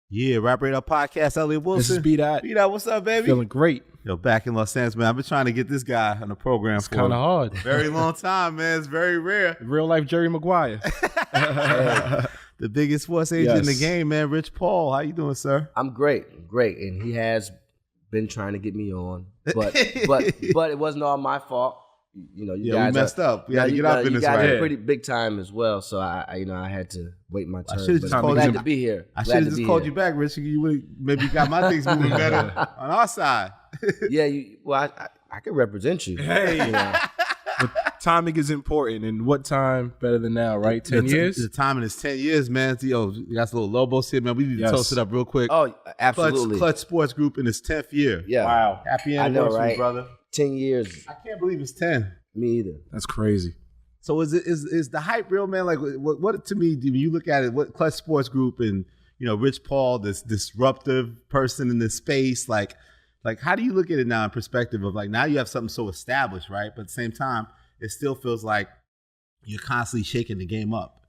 Yeah, Rap Radar Podcast, Elliot Wilson. This is B-Dot. B-Dot, what's up, baby? Feeling great. Yo, back in Los Angeles, man. I've been trying to get this guy on the program It's for kind of hard. a very long time, man. It's very rare. Real life Jerry Maguire. The biggest sports agent in the game, man. Rich Paul, how you doing, sir? I'm great, and he has been trying to get me on, but it wasn't all my fault. You know, you guys we messed up. We had to get our business right. You guys are pretty big time as well, so I had to wait my turn. I should have just called glad to be here. I should have just called you back, Rich. You would maybe got my things moving better on our side. Yeah, I can represent you. Hey, you know. But timing is important, and what time better than now, right? 10 years? The timing is 10 years, man. Yo, you got some little Lobos here, man. We need to toast it up real quick. Oh, absolutely. KLUTCH Sports Group in its 10th year. Yeah. Wow. Happy anniversary, I know, right? brother. 10 years. I can't believe it's 10. Me either. That's crazy. So is the hype real, man? Like, what to me, when you look at it, what KLUTCH Sports Group and, you know, Rich Paul, this disruptive person in this space, like how do you look at it now in perspective of like, now you have something so established, right? But at the same time, it still feels like you're constantly shaking the game up.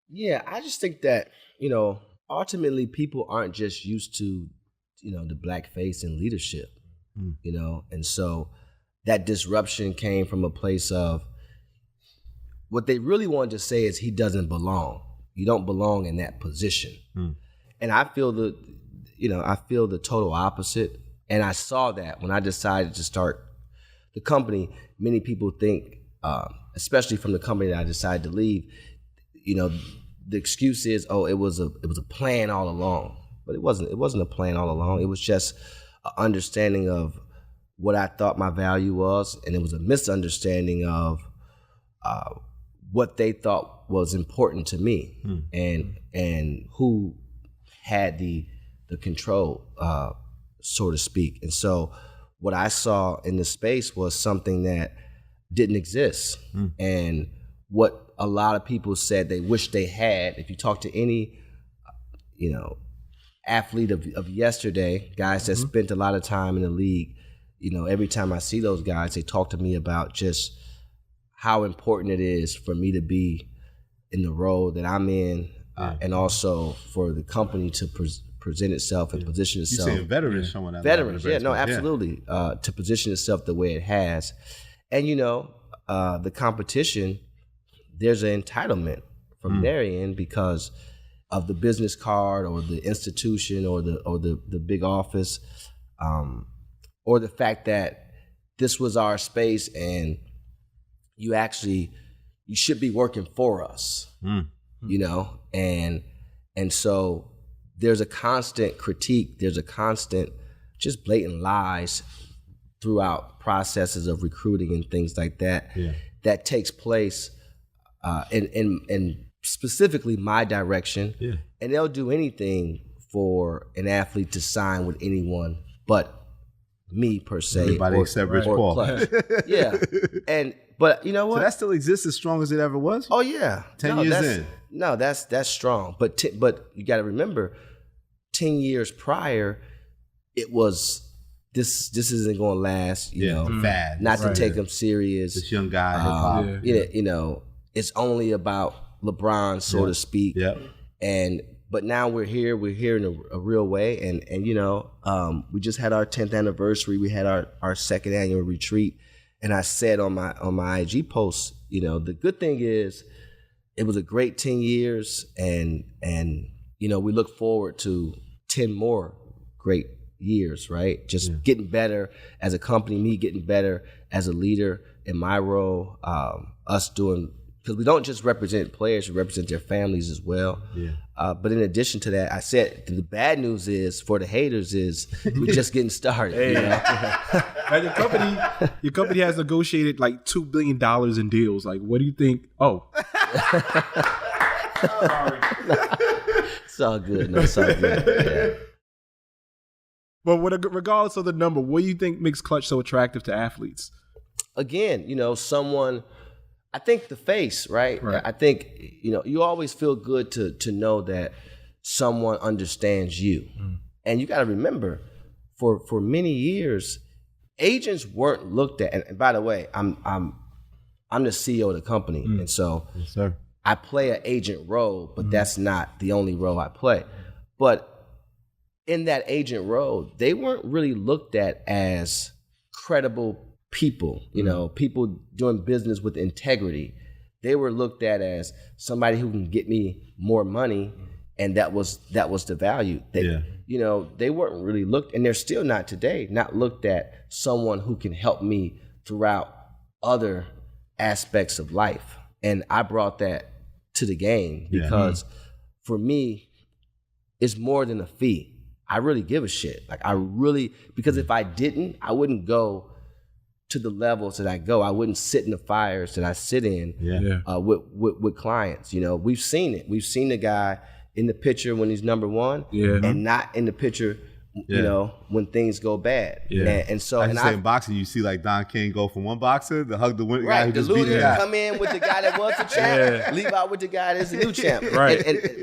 Yeah, I just think that, you know, ultimately people aren't just used to, you know, the black face and leadership, you know, and so that disruption came from a place of what they really wanted to say is he doesn't belong. You don't belong in that position. And I feel the total opposite. And I saw that when I decided to start the company. Many people think, especially from the company that I decided to leave, you know, the excuse is, oh, it was a plan all along. But it wasn't. It wasn't a plan all along. It was just an understanding of what I thought my value was, and it was a misunderstanding of what they thought was important to me, and who had the control, so to speak. And so what I saw in the space was something that didn't exist. And what a lot of people said they wish they had. If you talk to any, you know, athlete of yesterday, guys that spent a lot of time in the league, you know, every time I see those guys, they talk to me about just how important it is for me to be in the role that I'm in, and also for the company to present itself and position itself. You're saying veterans showing that. Veterans, no, absolutely. To position itself the way it has. And, you know, the competition, there's an entitlement from their end because of the business card or the institution or the big office, or the fact that this was our space and you should be working for us, you know? And so there's a constant critique, there's a constant just blatant lies throughout processes of recruiting and things like that, that takes place in specifically my direction. And they'll do anything for an athlete to sign with anyone but me per se. Everybody except Rich Paul. KLUTCH. But you know what? So that still exists as strong as it ever was? Oh yeah. 10 years in. No, that's strong. But you got to remember, 10 years prior, it was this isn't going to last. You know, fad. Not to take him serious. This young guy, hip hop. You know, it's only about LeBron, so to speak. But now we're here in a real way. And you know, we just had our 10th anniversary. We had our second annual retreat. And I said on my IG post, you know, the good thing is it was a great 10 years and you know, we look forward to 10 more great years, right? Just getting better as a company, me getting better as a leader in my role, us doing, because we don't just represent players, we represent their families as well. But in addition to that, I said the bad news is for the haters is we're just getting started. You know? And your company has negotiated like $2 billion in deals. Like, what do you think? Oh, sorry. It's all good. No, it's all good. But regardless of the number, what do you think makes KLUTCH so attractive to athletes? Again, you know, I think the face, right? I think, you know, you always feel good to know that someone understands you. And you got to remember, for many years, agents weren't looked at. And by the way, I'm the CEO of the company, and so I play an agent role, but that's not the only role I play. But in that agent role, they weren't really looked at as credible people, you know, people doing business with integrity. They were looked at as somebody who can get me more money, and that was the value. You know, they weren't really looked, and they're still not today, not looked at someone who can help me throughout other aspects of life. And I brought that to the game because for me, it's more than a fee. I really give a shit. Like because if I didn't, I wouldn't go to the levels that I go. I wouldn't sit in the fires that I sit in with clients. You know, we've seen it. We've seen the guy in the picture when he's number one and not in the picture, you know, when things go bad. And so, I say in boxing, you see like Don King go from one boxer to hug the guy who just beat the guy. Come in with the guy that was the champ, leave out with the guy that's the new champ.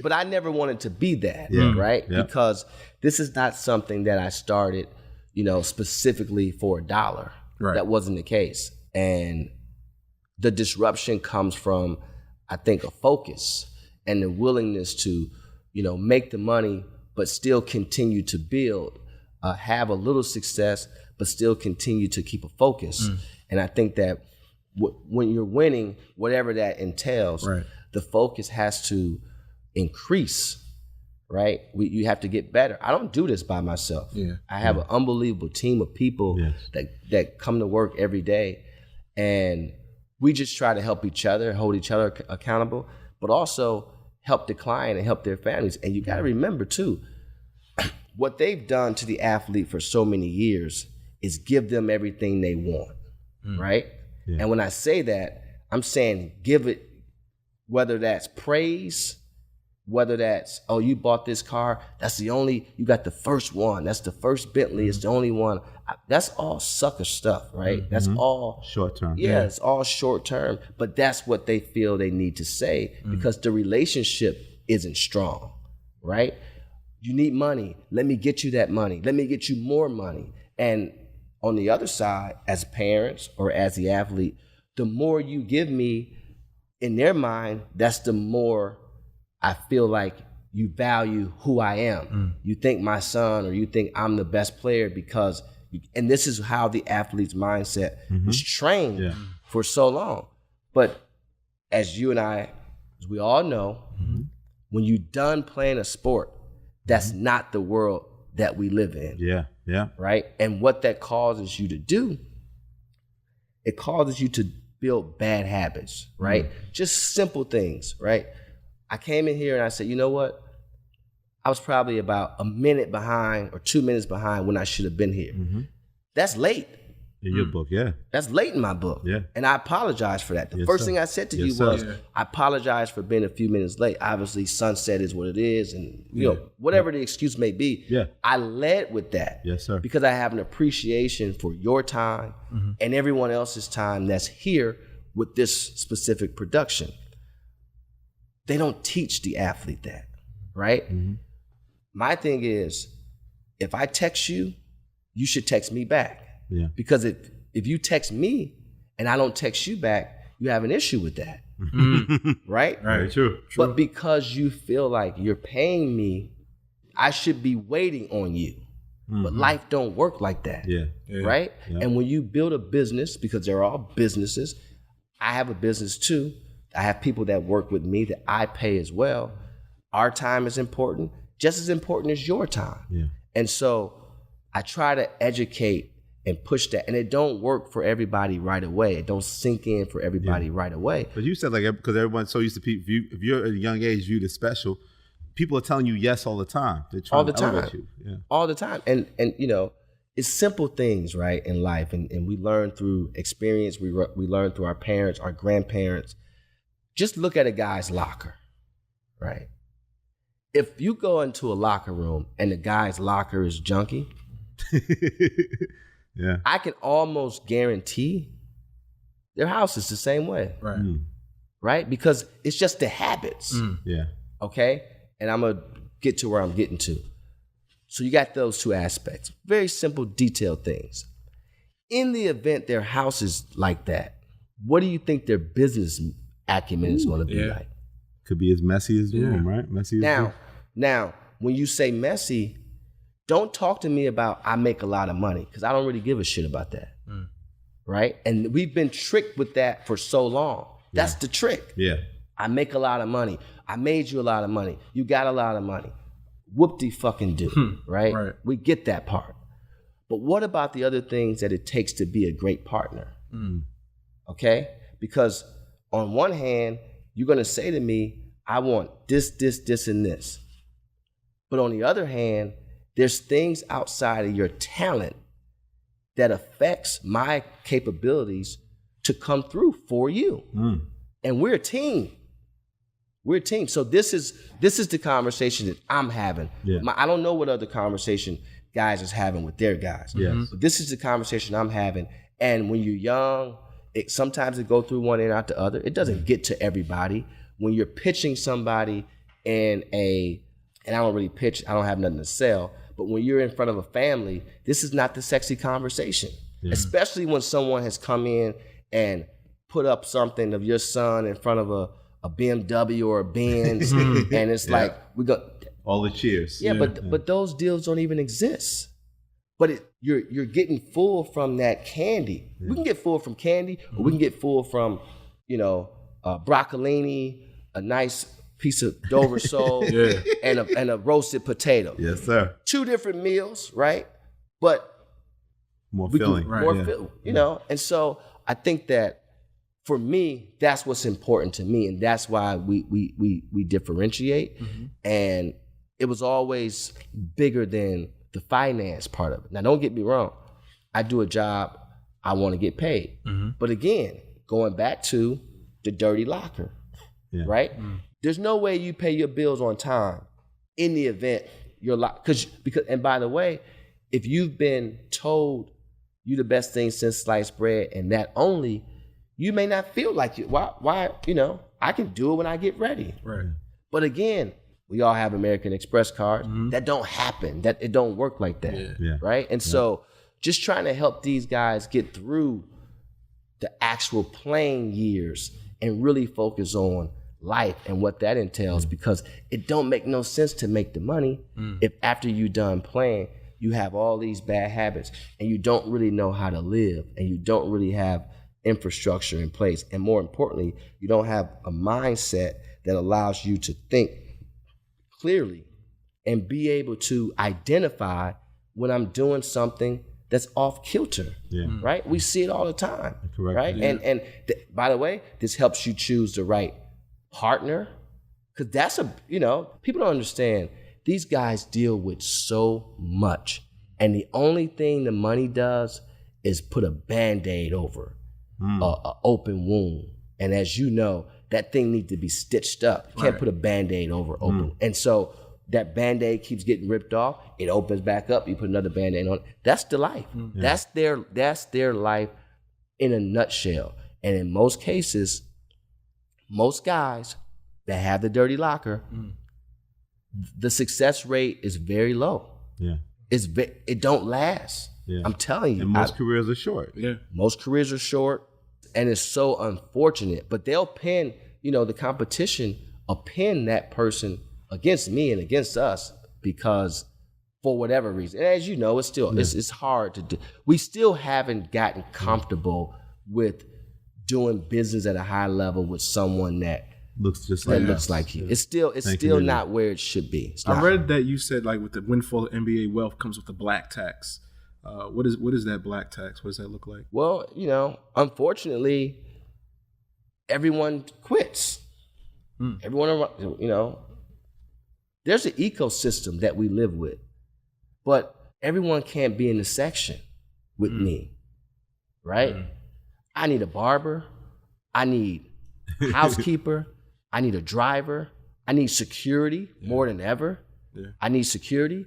But I never wanted to be that, right? Because this is not something that I started, you know, specifically for $1. That wasn't the case. And the disruption comes from, I think, a focus and the willingness to, you know, make the money, but still continue to build, have a little success, but still continue to keep a focus. And I think that when you're winning, whatever that entails, the focus has to increase, right? You have to get better. I don't do this by myself. I have an unbelievable team of people that come to work every day, and we just try to help each other, hold each other accountable, but also help the client and help their families. And you got to remember too, what they've done to the athlete for so many years is give them everything they want, right? And when I say that, I'm saying give it, whether that's praise, whether that's, oh, you bought this car, you got the first one, that's the first Bentley, it's the only one. That's all sucker stuff, right? That's all short term. It's all short term, but that's what they feel they need to say because the relationship isn't strong, right? You need money. Let me get you that money. Let me get you more money. And on the other side, as parents or as the athlete, the more you give me, in their mind, that's the more I feel like you value who I am. You think my son, or you think I'm the best player because, and this is how the athlete's mindset was trained for so long. But as you and I, as we all know, when you're done playing a sport, that's not the world that we live in. Right? And what that causes you to do, it causes you to build bad habits, right? Just simple things, right? I came in here and I said, you know what? I was probably about a minute behind or 2 minutes behind when I should have been here. That's late. In your book, That's late in my book. And I apologize for that. The first thing I said to you was, I apologize for being a few minutes late. Obviously, sunset is what it is, and you know, whatever the excuse may be. I led with that. Because I have an appreciation for your time and everyone else's time that's here with this specific production. They don't teach the athlete that, right? My thing is, if I text you, you should text me back. Because if you text me and I don't text you back, you have an issue with that. Right? Right, true. But because you feel like you're paying me, I should be waiting on you. But life don't work like that. Right? And when you build a business, because they're all businesses, I have a business too. I have people that work with me that I pay as well. Our time is important, just as important as your time. And so I try to educate and push that. And it don't work for everybody right away. It don't sink in for everybody right away. But you said like, because everyone's so used to people, if you're at a young age viewed as special, people are telling you yes all the time. They're trying to elevate you. All the time. And you know, it's simple things, right, in life. And we learn through experience. We learn through our parents, our grandparents. Just look at a guy's locker, right? If you go into a locker room and the guy's locker is junky, I can almost guarantee their house is the same way. Right? Because it's just the habits. Okay? And I'm going to get to where I'm getting to. So you got those two aspects. Very simple, detailed things. In the event their house is like that, what do you think their business acumen is going to be like? Could be as messy as the room, right? Messy as now, when you say messy, Don't talk to me about I make a lot of money, because I don't really give a shit about that. Right? And we've been tricked with that for so long. That's the trick. Yeah. I make a lot of money. I made you a lot of money. You got a lot of money. Whoop-de-fucking-do, right? We get that part. But what about the other things that it takes to be a great partner? Okay? Because on one hand, you're going to say to me, I want this, and this. But on the other hand, there's things outside of your talent that affects my capabilities to come through for you. And we're a team. We're a team. So this is the conversation that I'm having. Yeah. I don't know what other conversation guys is having with their guys. Yes. But this is the conversation I'm having. And when you're young, sometimes it goes through one ear out the other. It doesn't get to everybody. When you're pitching somebody and I don't really pitch, I don't have nothing to sell, but when you're in front of a family, this is not the sexy conversation. Especially when someone has come in and put up something of your son in front of a BMW or a Benz, and it's like, we got all the cheers. But those deals don't even exist. But you're getting full from that candy. We can get full from candy, or we can get full from, broccolini, a nice piece of Dover sole, and a roasted potato. Yes, sir. 2 different meals, right? But more filling, And so I think that for me, that's what's important to me, and that's why we differentiate. And it was always bigger than the finance part of it. Now, don't get me wrong. I do a job, I want to get paid. But again, going back to the dirty locker, right? There's no way you pay your bills on time in the event you're because and by the way, if you've been told you the best thing since sliced bread and that only, you may not feel like it. Why? I can do it when I get ready. Right. But again, we all have American Express cards. That don't happen. That it don't work like that. Right? And so just trying to help these guys get through the actual playing years and really focus on life and what that entails, because it don't make no sense to make the money if after you done playing, you have all these bad habits and you don't really know how to live, and you don't really have infrastructure in place. And more importantly, you don't have a mindset that allows you to think clearly and be able to identify when I'm doing something that's off kilter, right? We see it all the time, right? And by the way, this helps you choose the right partner, because that's people don't understand. These guys deal with so much, and the only thing the money does is put a Band-Aid over a open wound. And as you know, that thing needs to be stitched up. You can't put a Band-Aid over open. And so that Band-Aid keeps getting ripped off, it opens back up, you put another Band-Aid on. That's the life. That's their life in a nutshell. And in most cases, most guys that have the dirty locker, the success rate is very low. It don't last. I'm telling you. And most careers are short. Most careers are short, and it's so unfortunate. But they'll pin, the competition will pin that person against me and against us, because for whatever reason. And as you know, it's still it's hard to do. We still haven't gotten comfortable with doing business at a high level with someone that looks like you. It's still not where it should be. I read that you said, like, with the windfall of NBA wealth comes with the black tax. What is that black tax? What does that look like? Well, unfortunately, everyone quits. Everyone, there's an ecosystem that we live with, but everyone can't be in the section with me, right? I need a barber. I need a housekeeper. I need a driver. I need security more than ever. I need security.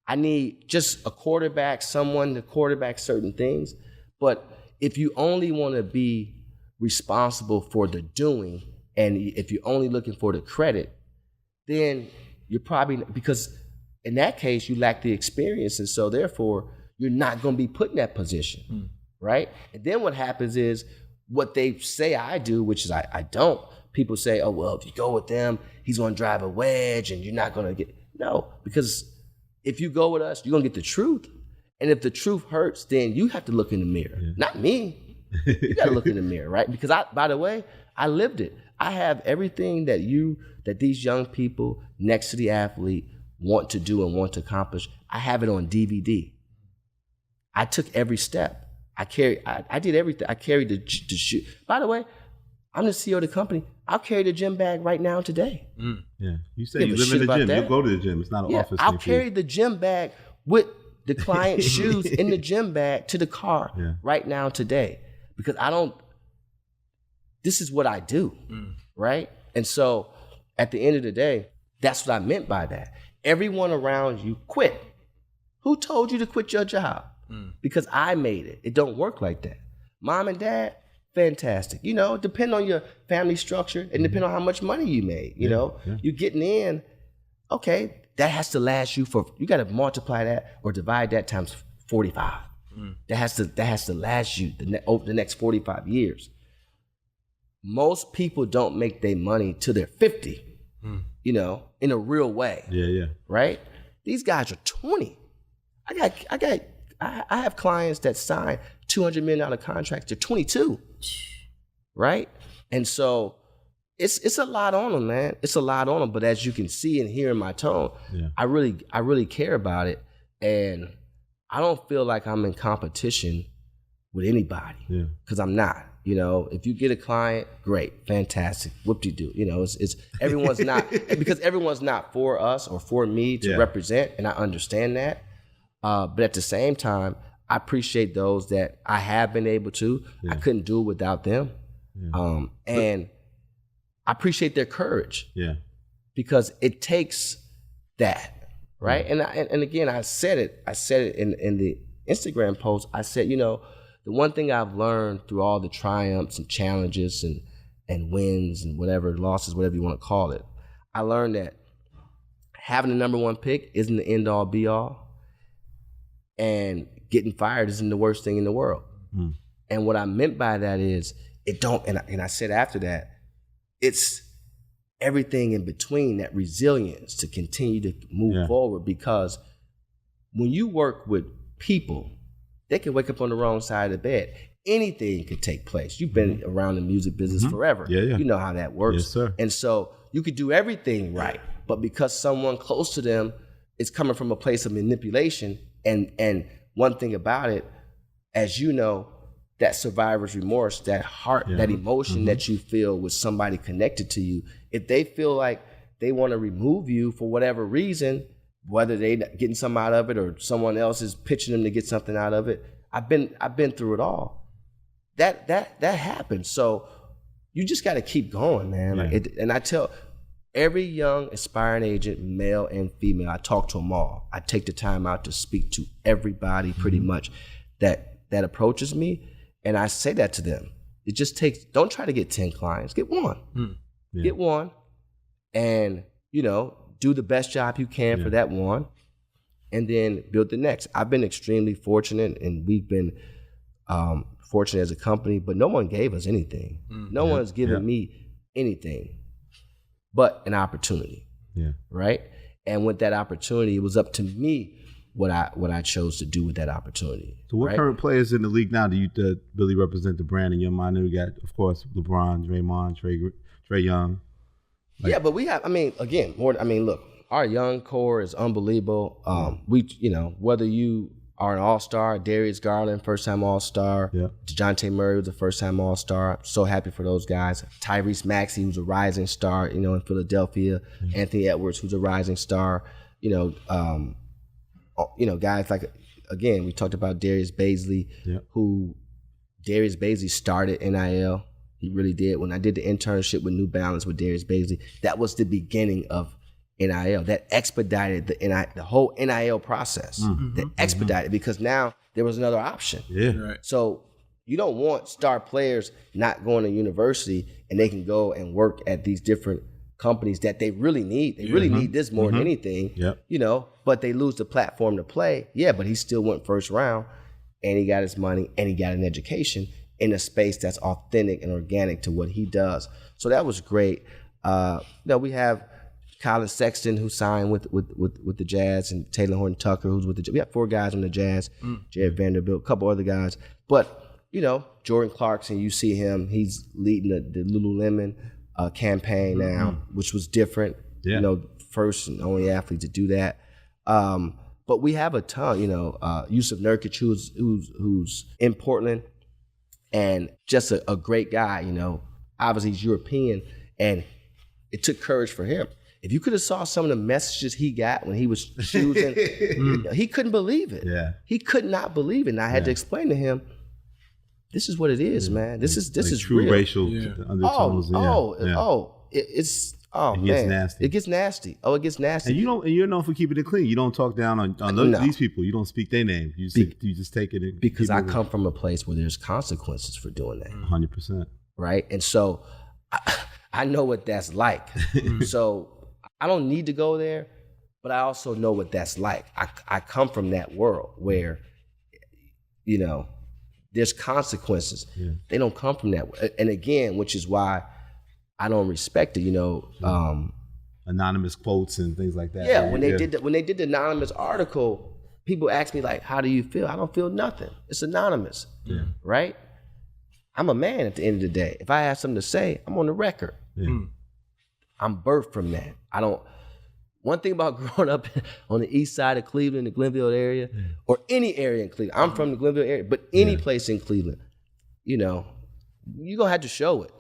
I need just a quarterback, someone to quarterback certain things. But if you only want to be responsible for the doing, and if you're only looking for the credit, then you're probably, because in that case, you lack the experience. And so therefore, you're not going to be put in that position, right? And then what happens is what they say I do, which is I don't. People say, oh, well, if you go with them, he's going to drive a wedge and you're not going to get. No, because if you go with us, you're gonna get the truth. And if the truth hurts, then you have to look in the mirror. Not me. You gotta look in the mirror, right? Because by the way, I lived it. I have everything that these young people next to the athlete want to do and want to accomplish. I have it on DVD. I took every step. I did everything. I carried the shoe. By the way, I'm the CEO of the company. I'll carry the gym bag right now today. Yeah, you say you live in the gym. You go to the gym. It's not an office. I'll carry the gym bag with the client's shoes in the gym bag to the car right now today, because this is what I do, right? And so at the end of the day, that's what I meant by that. Everyone around you quit. Who told you to quit your job? Because I made it. It don't work like that. Mom and dad, fantastic. You know, depend on your family structure and depend on how much money you made. You know, you're getting in, okay, that has to last you you got to multiply that or divide that times 45. That has to last you over the next 45 years. Most people don't make their money till they're 50, you know, in a real way. Yeah. Right? These guys are 20. I have clients that sign $200 million contracts. They're 22, right? And so it's a lot on them, man. It's a lot on them. But as you can see and hear in my tone, I really care about it, and I don't feel like I'm in competition with anybody because I'm not. You know, if you get a client, great, fantastic, whoop-de-doo. You know, it's everyone's not because everyone's not for us or for me to represent, and I understand that. But at the same time, I appreciate those that I have been able to. I couldn't do it without them. And I appreciate their courage. Because it takes that, right? And again, I said it in the Instagram post. I said, you know, the one thing I've learned through all the triumphs and challenges and wins and whatever, losses, whatever you want to call it, I learned that having the number one pick isn't the end all be all. And getting fired isn't the worst thing in the world. And what I meant by that is and I said after that, it's everything in between, that resilience to continue to move forward, because when you work with people, they can wake up on the wrong side of the bed. Anything could take place. You've been around the music business forever. You know how that works. Yes, sir. And so you could do everything right, but because someone close to them is coming from a place of manipulation, and one thing about it, as you know, that survivor's remorse, that heart, that emotion that you feel with somebody connected to you, if they feel like they want to remove you for whatever reason, whether they getting something out of it or someone else is pitching them to get something out of it, I've been through it all. That happens. So you just got to keep going, man. And I tell every young aspiring agent, male and female, I talk to them all. I take the time out to speak to everybody pretty much that approaches me. And I say that to them. It just takes, don't try to get 10 clients, get one. Get one and, you know, do the best job you can for that one, and then build the next. I've been extremely fortunate, and we've been fortunate as a company, but no one gave us anything. No one has given me anything but an opportunity, right? And with that opportunity, it was up to me what I chose to do with that opportunity. So what current players in the league now do you really represent the brand in your mind? We got, of course, LeBron, Draymond, Trey Young. But we have, look, our young core is unbelievable. Whether you are an all-star, Darius Garland, first-time all-star, DeJounte Murray was a first-time all-star. I'm so happy for those guys. Tyrese Maxey, who's a rising star, you know, in Philadelphia. Anthony Edwards, who's a rising star. Guys like, again, we talked about Darius Baisley, who Darius Baisley started NIL. He really did. When I did the internship with New Balance with Darius Baisley, that was the beginning of NIL. That expedited the whole NIL process. That expedited, because now there was another option. So you don't want star players not going to university and they can go and work at these different companies that they really need. They really need this more than anything, you know, but they lose the platform to play. But he still went first round, and he got his money, and he got an education in a space that's authentic and organic to what he does. So that was great. We have Colin Sexton, who signed with the Jazz, and Taylor Horton Tucker, who's with the Jazz. We have 4 guys on the Jazz, Jared Vanderbilt, a couple other guys. But, Jordan Clarkson, you see him, he's leading the Lululemon campaign now, which was different. Yeah. First and only athlete to do that. But we have a ton, Yusuf Nurkic, who's in Portland, and just a great guy, Obviously he's European, and it took courage for him. If you could have saw some of the messages he got when he was choosing, he couldn't believe it. Yeah. He could not believe it. And I had to explain to him, this is what it is, man. This is true real. Racial undertones. It gets nasty. It gets nasty. Oh, it gets nasty. And you're known for keeping it clean. You don't talk down on these people. You don't speak their name. You just take it. Because I come from a place where there's consequences for doing that. 100%. Right? And so I know what that's like. So I don't need to go there, but I also know what that's like. I come from that world where, there's consequences. Yeah. They don't come from that. And again, which is why I don't respect it, anonymous quotes and things like that. Yeah, when they did the anonymous article, people ask me like, how do you feel? I don't feel nothing. It's anonymous. Yeah. Right? I'm a man at the end of the day. If I have something to say, I'm on the record. Yeah. I'm birthed from that. One thing about growing up on the east side of Cleveland, the Glenville area, or any area in Cleveland, I'm from the Glenville area, but any place in Cleveland, you're going to have to show it.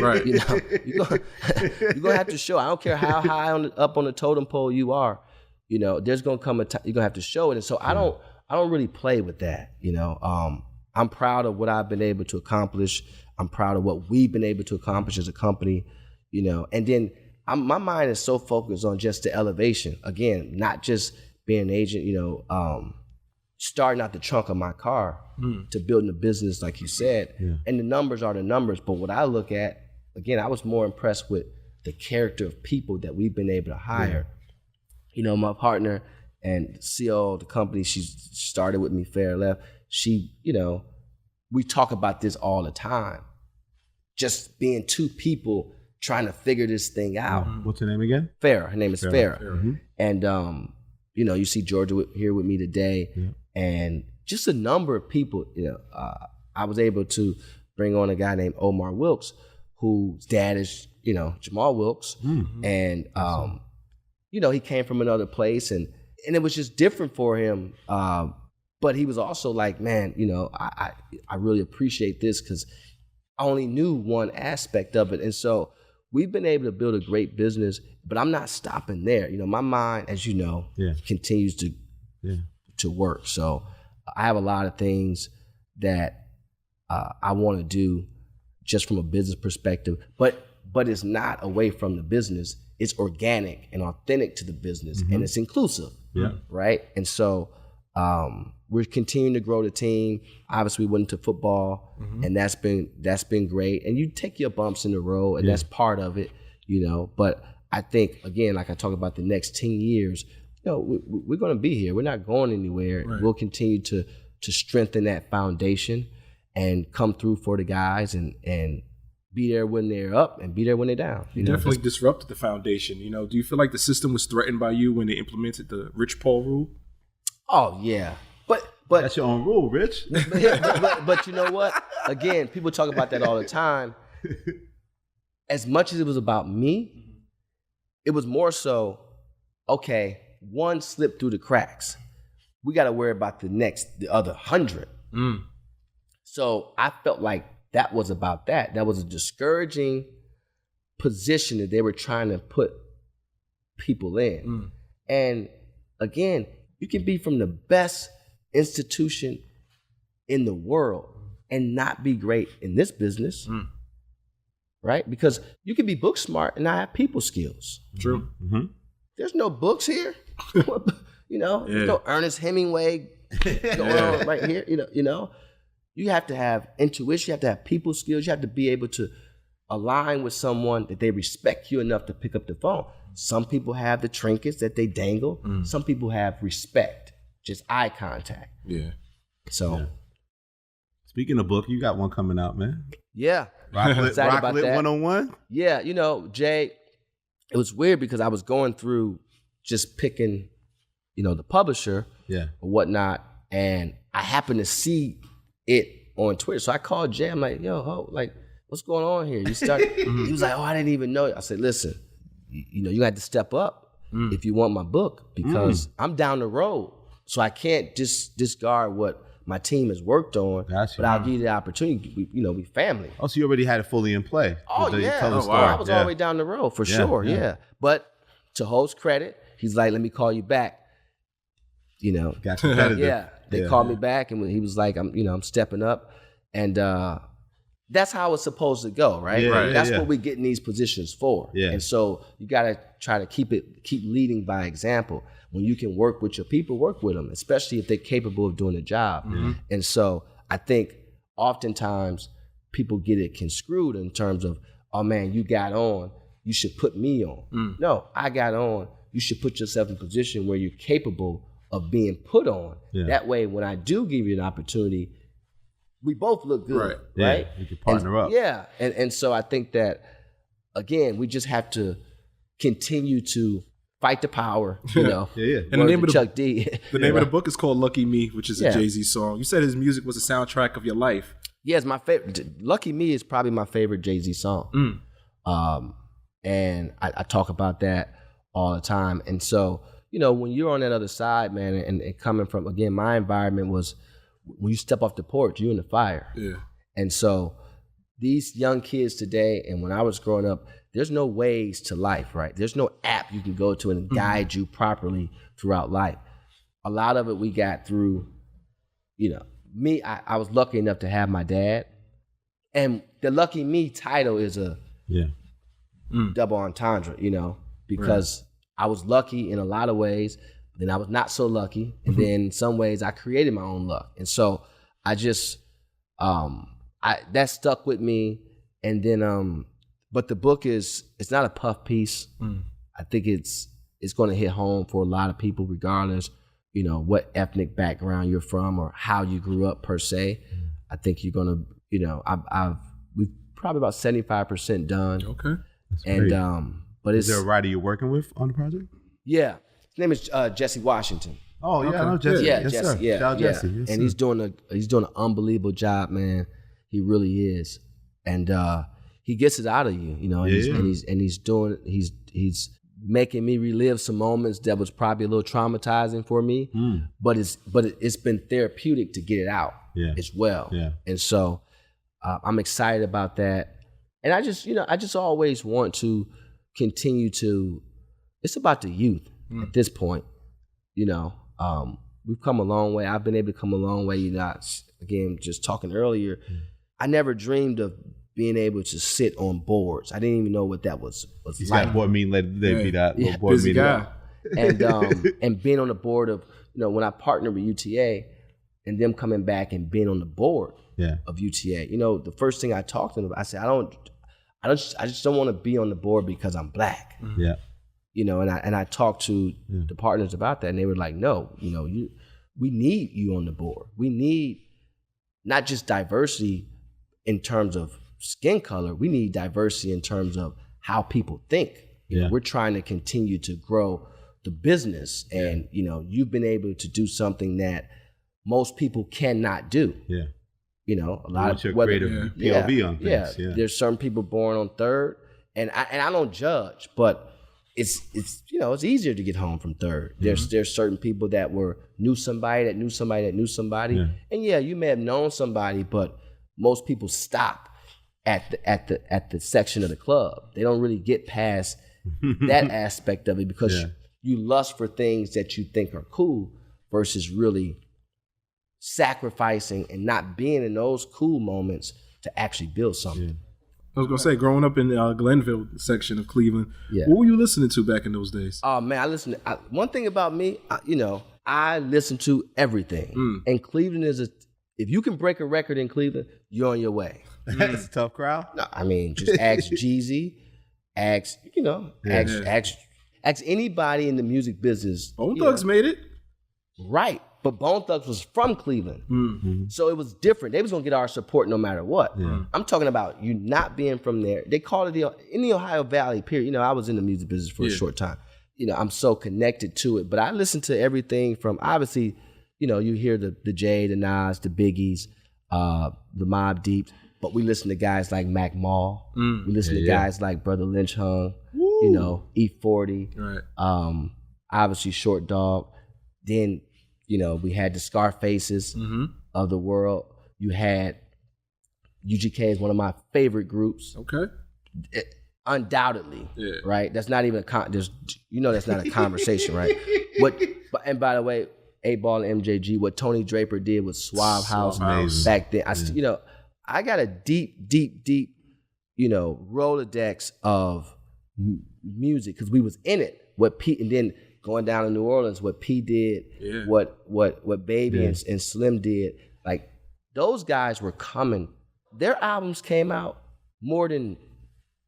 Right. You're going to have to show it. I don't care how high up on the totem pole you are, there's going to come a time you're going to have to show it. And so I don't really play with that, I'm proud of what I've been able to accomplish. I'm proud of what we've been able to accomplish as a company, and then my mind is so focused on just the elevation. Again, not just being an agent, starting out the trunk of my car to building a business, like you said. Yeah. And the numbers are the numbers. But what I look at, again, I was more impressed with the character of people that we've been able to hire. Yeah. My partner and CEO of the company, she started with me, Fair Left. She, we talk about this all the time. Just being 2 people trying to figure this thing out. What's her name again? Farrah. Her name is Farrah. Mm-hmm. And, you see Georgia here with me today. Yeah. And just a number of people, I was able to bring on a guy named Omar Wilkes, whose dad is, Jamal Wilkes. Mm-hmm. And, he came from another place and it was just different for him. But he was also like, man, I really appreciate this because I only knew one aspect of it. And so we've been able to build a great business, but I'm not stopping there. My mind, as continues to work. So I have a lot of things that I want to do just from a business perspective, but it's not away from the business. It's organic and authentic to the business, and it's inclusive, right? And so we're continuing to grow the team. Obviously, we went into football, and that's been great. And you take your bumps in the road, and that's part of it, But I think, again, like I talk about the next 10 years, we're going to be here. We're not going anywhere. Right. We'll continue to strengthen that foundation and come through for the guys and be there when they're up and be there when they're down. You definitely disrupted the foundation. Do you feel like the system was threatened by you when they implemented the Rich Paul rule? Oh, yeah. But that's your own rule, Rich. but you know what? Again, people talk about that all the time. As much as it was about me, it was more so, okay, one slipped through the cracks. We got to worry about the other 100. So I felt like that was about that. That was a discouraging position that they were trying to put people in. And again, you can be from the best institution in the world and not be great in this business, right? Because you can be book smart and not have people skills. True. Mm-hmm. There's no books here. There's no Ernest Hemingway going on right here. You have to have intuition. You have to have people skills. You have to be able to align with someone that they respect you enough to pick up the phone. Some people have the trinkets that they dangle. Some people have respect, just eye contact. Yeah. So, speaking of book, you got one coming out, man. Yeah. Rocklet 101? Yeah, Jay, it was weird because I was going through just picking, the publisher or whatnot, and I happened to see it on Twitter. So I called Jay. I'm like, yo, like, what's going on here? You start. He was like, oh, I didn't even know. I said, listen, you had to step up if you want my book because I'm down the road, so I can't just discard what my team has worked on. Gotcha. But I'll give you the opportunity. We family. Oh, so you already had it fully in play. Oh yeah, I was all the way down the road for sure. Yeah, but to Ho's credit, he's like, let me call you back. Got competitive. Yeah, they called me back, and he was like, I'm stepping up, and that's how it's supposed to go, right? That's what we get in these positions for. Yeah. And so you got to try to keep leading by example. When you can work with your people, work with them, especially if they're capable of doing the job. And so I think oftentimes people get it construed in terms of, oh man, you got on, you should put me on. No, I got on, you should put yourself in a position where you're capable of being put on. That way, when I do give you an opportunity, we both look good, right? You can partner up. Yeah, and so I think that, again, we just have to continue to fight the power, And the name of Chuck D. The name of the book is called Lucky Me, which is a JayZ song. You said his music was a soundtrack of your life. Yeah, it's my favorite. Lucky Me is probably my favorite JayZ song. And I talk about that all the time. And so, when you're on that other side, man, and coming from, again, my environment was when you step off the porch, you're in the fire. Yeah. And so these young kids today, and when I was growing up, there's no ways to life, right? There's no app you can go to and guide you properly throughout life. A lot of it we got through, me, I was lucky enough to have my dad. And the Lucky Me title is a double entendre, because I was lucky in a lot of ways, then I was not so lucky. And then in some ways I created my own luck. And so I just, that stuck with me. And then, but the book it's not a puff piece. I think it's going to hit home for a lot of people, regardless, what ethnic background you're from or how you grew up per se. I think you're going to, we've probably about 75% done. Okay. That's great. But is there a writer you're working with on the project? Yeah. His name is Jesse Washington. Oh yeah, I know Jesse. Yeah, yes, Jesse. Sir. Yeah, Shout out Jesse. Yes, and he's doing an unbelievable job, man. He really is, and he gets it out of you, And he's making me relive some moments that was probably a little traumatizing for me, but it's been therapeutic to get it out as well. Yeah, and so I'm excited about that, and I just always want to continue to. It's about the youth at this point, We've come a long way. I've been able to come a long way. Again, just talking earlier, I never dreamed of being able to sit on boards. I didn't even know what that was He's like. got board meeting later today. Be that little board meeting. Guy. And being on the board of, when I partnered with UTA and them coming back and being on the board of UTA, the first thing I talked to them about, I said, I just don't want to be on the board because I'm black. Yeah. And I talked to the partners about that, and they were like, no, we need you on the board. We need not just diversity in terms of skin color, we need diversity in terms of how people think. We're trying to continue to grow the business, and you've been able to do something that most people cannot do. Yeah. A lot of creative POV on things. Yeah. There's certain people born on third, and I don't judge, but it's easier to get home from third. There's certain people that knew somebody that knew somebody that knew somebody, and you may have known somebody, but most people stop at the section of the club. They don't really get past that aspect of it because you lust for things that you think are cool versus really sacrificing and not being in those cool moments to actually build something. I was going to say, growing up in Glenville section of Cleveland, what were you listening to back in those days? Oh, man, one thing about me, I listen to everything. And Cleveland if you can break a record in Cleveland, you're on your way. That's a tough crowd. No, I mean, just ask JayZ, ask anybody in the music business. Bone Thugs made it. Right. But Bone Thugs was from Cleveland. So it was different. They was going to get our support no matter what. I'm talking about you not being from there. They called it in the Ohio Valley, period. You know, I was in the music business for a short time. You know, I'm so connected to it. But I listened to everything from, obviously, you know, you hear the Jay, the Nas, the Biggies, the Mobb Deeps. But we listen to guys like Mac Mall. We listen to guys like Brother Lynch Hung, you know, E40. Right. Obviously Short Dog. Then, you know, we had the Scarfaces of the world. You had UGK is one of my favorite groups. Okay. Undoubtedly. Yeah. Right? That's not even that's not a conversation, right? And by the way, 8Ball and MJG, what Tony Draper did with Suave House back then. You know, I got a deep, you know, Rolodex of music because we was in it. And then going down to New Orleans, what P did, what Baby and Slim did, like those guys were coming. Their albums came out more than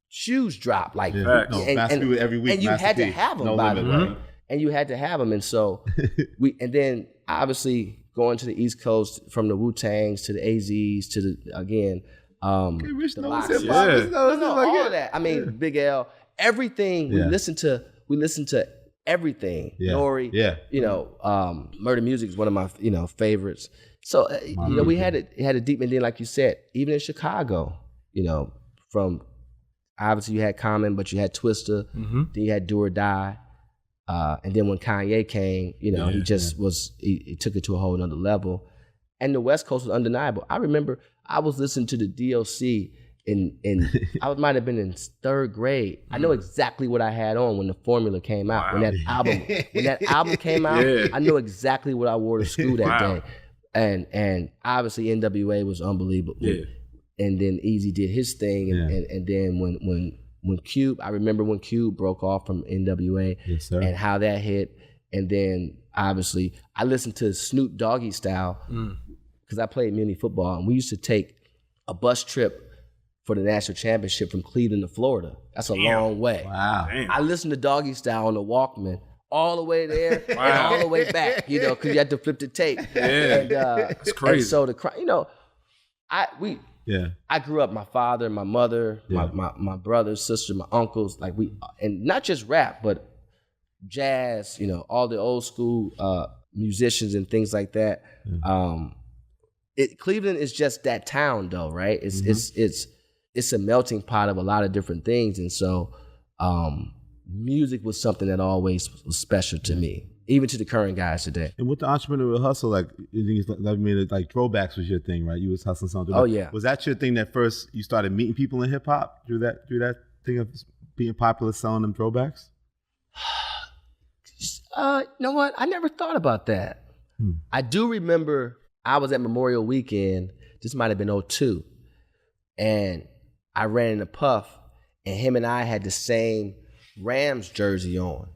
shoes dropped. Like, and every week, and you had to have them, by the way. And you had to have them, and so and then obviously going to the East Coast from the Wu-Tangs to the AZs to the the Locks. All of that. I mean, Big L, everything we listened to everything. Nori, you know, Murder Music is one of my favorites. So you know, we had a deep, and then like you said, even in Chicago, you know, from obviously you had Common, but you had Twista, then you had Do or Die. And then when Kanye came, you know, he took it to a whole nother level. And the West Coast was undeniable. I remember I was listening to the DLC in I might have been in third grade. I know exactly what I had on when the Formula came out. When that album came out, I know exactly what I wore to school that day. And obviously NWA was unbelievable. Yeah. And then Easy did his thing, and then when Cube, I remember when Cube broke off from NWA and how that hit. And then obviously I listened to Snoop Doggy Style because I played muni football, and we used to take a bus trip for the national championship from Cleveland to Florida. That's a long way. Wow. Damn. I listened to Doggy Style on the Walkman all the way there and all the way back, you know, because you had to flip the tape. And, that's crazy. And so you know, I grew up, my father, my mother, my brothers, sisters, my uncles, like and not just rap, but jazz, you know, all the old school musicians and things like that. Cleveland is just that town though, right? It's a melting pot of a lot of different things. And so music was something that always was special to me, even to the current guys today. And with the entrepreneurial hustle, like throwbacks was your thing, right? You was hustling something. Oh yeah. Was that your thing that first you started meeting people in hip hop through that thing of being popular, selling them throwbacks? You know what? I never thought about that. I do remember I was at Memorial Weekend. This might have been 2002, and I ran into Puff, and him and I had the same Rams jersey on,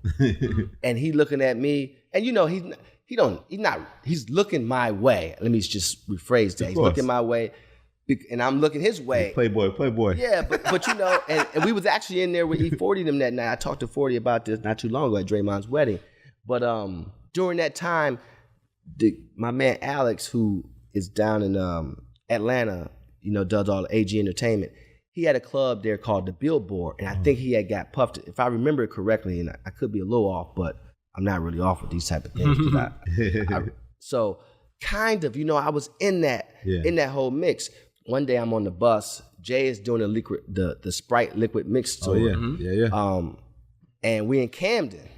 and he looking at me, and you know he's looking my way. Let me just rephrase that. He's looking my way, and I'm looking his way. Playboy. Yeah, but you know, and we was actually in there with E40 them that night. I talked to 40 about this not too long ago at Draymond's wedding, but during that time, my man Alex, who is down in Atlanta, you know, does all the AG Entertainment. He had a club there called the Billboard, and I think he had got puffed. If I remember it correctly, and I could be a little off, but I'm not really off with these type of things. So kind of, you know, I was in that whole mix. One day I'm on the bus. Jay is doing the Sprite liquid mix tour. And we in Camden,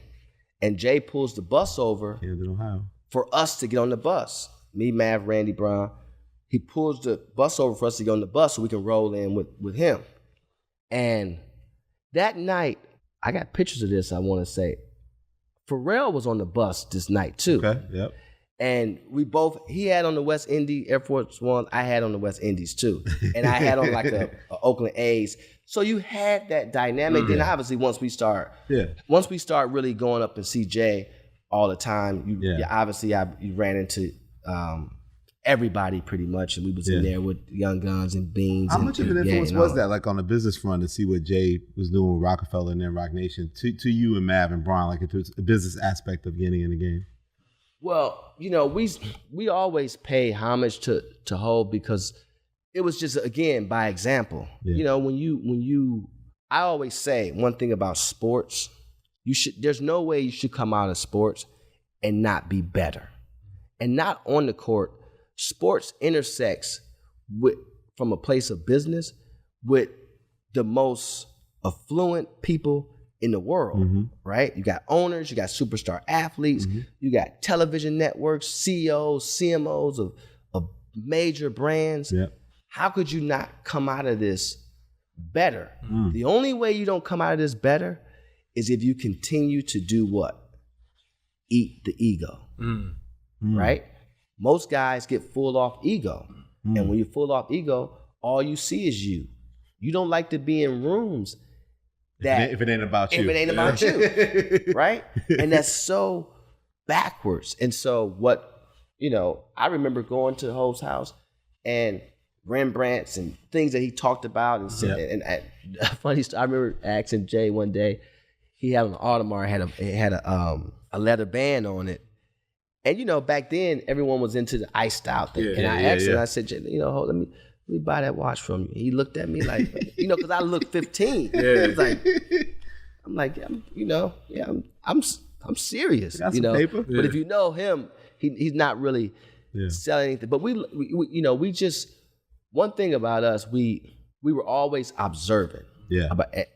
and Jay pulls the bus over for us to get on the bus. Me, Mav, Randy, Brown. He pulls the bus over for us to get on the bus so we can roll in with him. And that night, I got pictures of this, I want to say. Pharrell was on the bus this night too. Okay, yep. And he had on the West Indy Air Force One, I had on the West Indies too. And I had on like a Oakland A's. So you had that dynamic. Then obviously once we start really going up and see Jay all the time, you ran into everybody pretty much, and we was in there with Young Guns and Beans. How much of an influence was that, like on the business front, to see what Jay was doing with Rockefeller and then Roc Nation to you and Mav and Brian, like it's a business aspect of getting in the game? Well, we always pay homage to Hov because it was just, again, by example. Yeah. When you I always say one thing about sports, there's no way you should come out of sports and not be better. And not on the court, sports intersects from a place of business with the most affluent people in the world, right? You got owners, you got superstar athletes, you got television networks, CEOs, CMOs of major brands. Yeah. How could you not come out of this better? The only way you don't come out of this better is if you continue to do what? Eat the ego, right? Most guys get full off ego. And when you're full off ego, all you see is you. You don't like to be in rooms if it ain't about you. If it ain't about you, right? And that's so backwards. And so I remember going to Hov's house and Rembrandts and things that he talked about and said. And funny story, I remember asking Jay one day, he had an Audemars, had a leather band on it. And back then everyone was into the iced out thing. And I asked him, I said, Jay, Hold, let me buy that watch from you. He looked at me like, because I looked 15. Yeah. I'm like, I'm serious. Got some paper. But if you know him, he's not really selling anything. But we just, one thing about us, we were always observant. Yeah.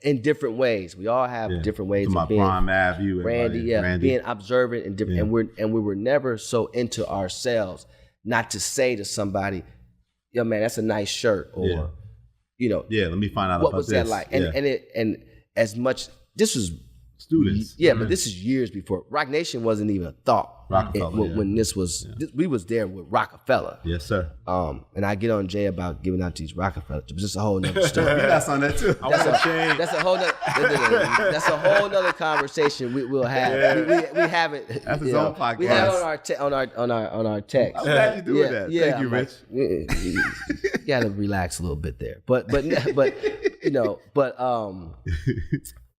In different ways. We all have different ways of being. Prime Ave, you, Randy, being observant and different. And we were never so into ourselves not to say to somebody, yo, man, that's a nice shirt, or let me find out what about was this. that like. And as much, this was students, but this is years before Rock Nation wasn't even a thought. When this was, we was there with Rockefeller. Yes, sir. And I get on Jay about giving out these Rockefeller. It's just a whole nother story. That's on that too. That's a whole nother conversation we'll have. We have it. That's his own podcast. We have it on our text. I'm glad you're doing that. Yeah, Thank you, Rich. You gotta relax a little bit there, but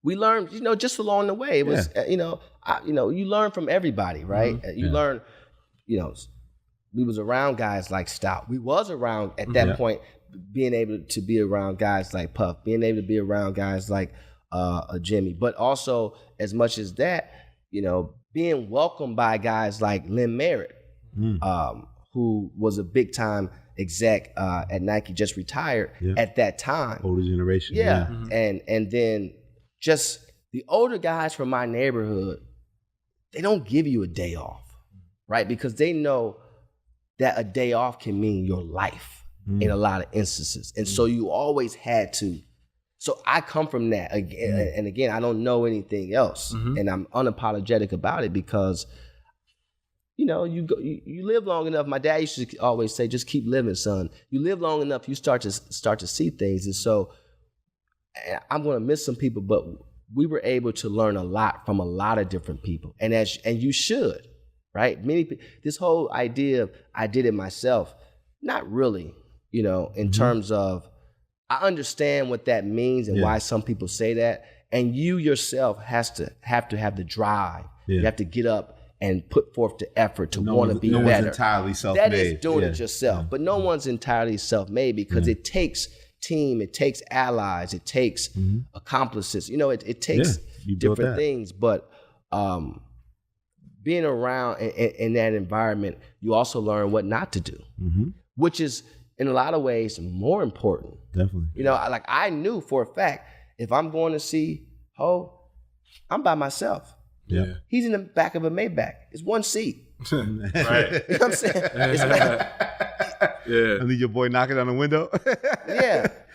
we learned, just along the way. It was, you learn from everybody, right? You learn, we was around guys like Stout. We was around at that point, being able to be around guys like Puff, being able to be around guys like Jimmy, but also as much as that, being welcomed by guys like Lynn Merritt, who was a big time exec at Nike, just retired at that time. Older generation. And then just the older guys from my neighborhood, they don't give you a day off, right? Because they know that a day off can mean your life in a lot of instances. And so you always had to. So I come from that. And again, I don't know anything else. And I'm unapologetic about it because, you live long enough. My dad used to always say, just keep living, son. You live long enough, you start to see things. And so I'm going to miss some people, but we were able to learn a lot from a lot of different people. And you should, right? This whole idea of I did it myself, not really, in terms of, I understand what that means and why some people say that. And you yourself have to have the drive. You have to get up and put forth the effort to want to be better. No one's entirely self-made. That is doing it yourself. But no one's entirely self-made because it takes team, it takes allies, it takes accomplices. It takes different things. But being around in that environment, you also learn what not to do, which is in a lot of ways more important. Definitely. I knew for a fact, if I'm going to see Ho, I'm by myself. Yeah. He's in the back of a Maybach. It's one seat. Right. You know what I'm saying? And then your boy knocking on the window.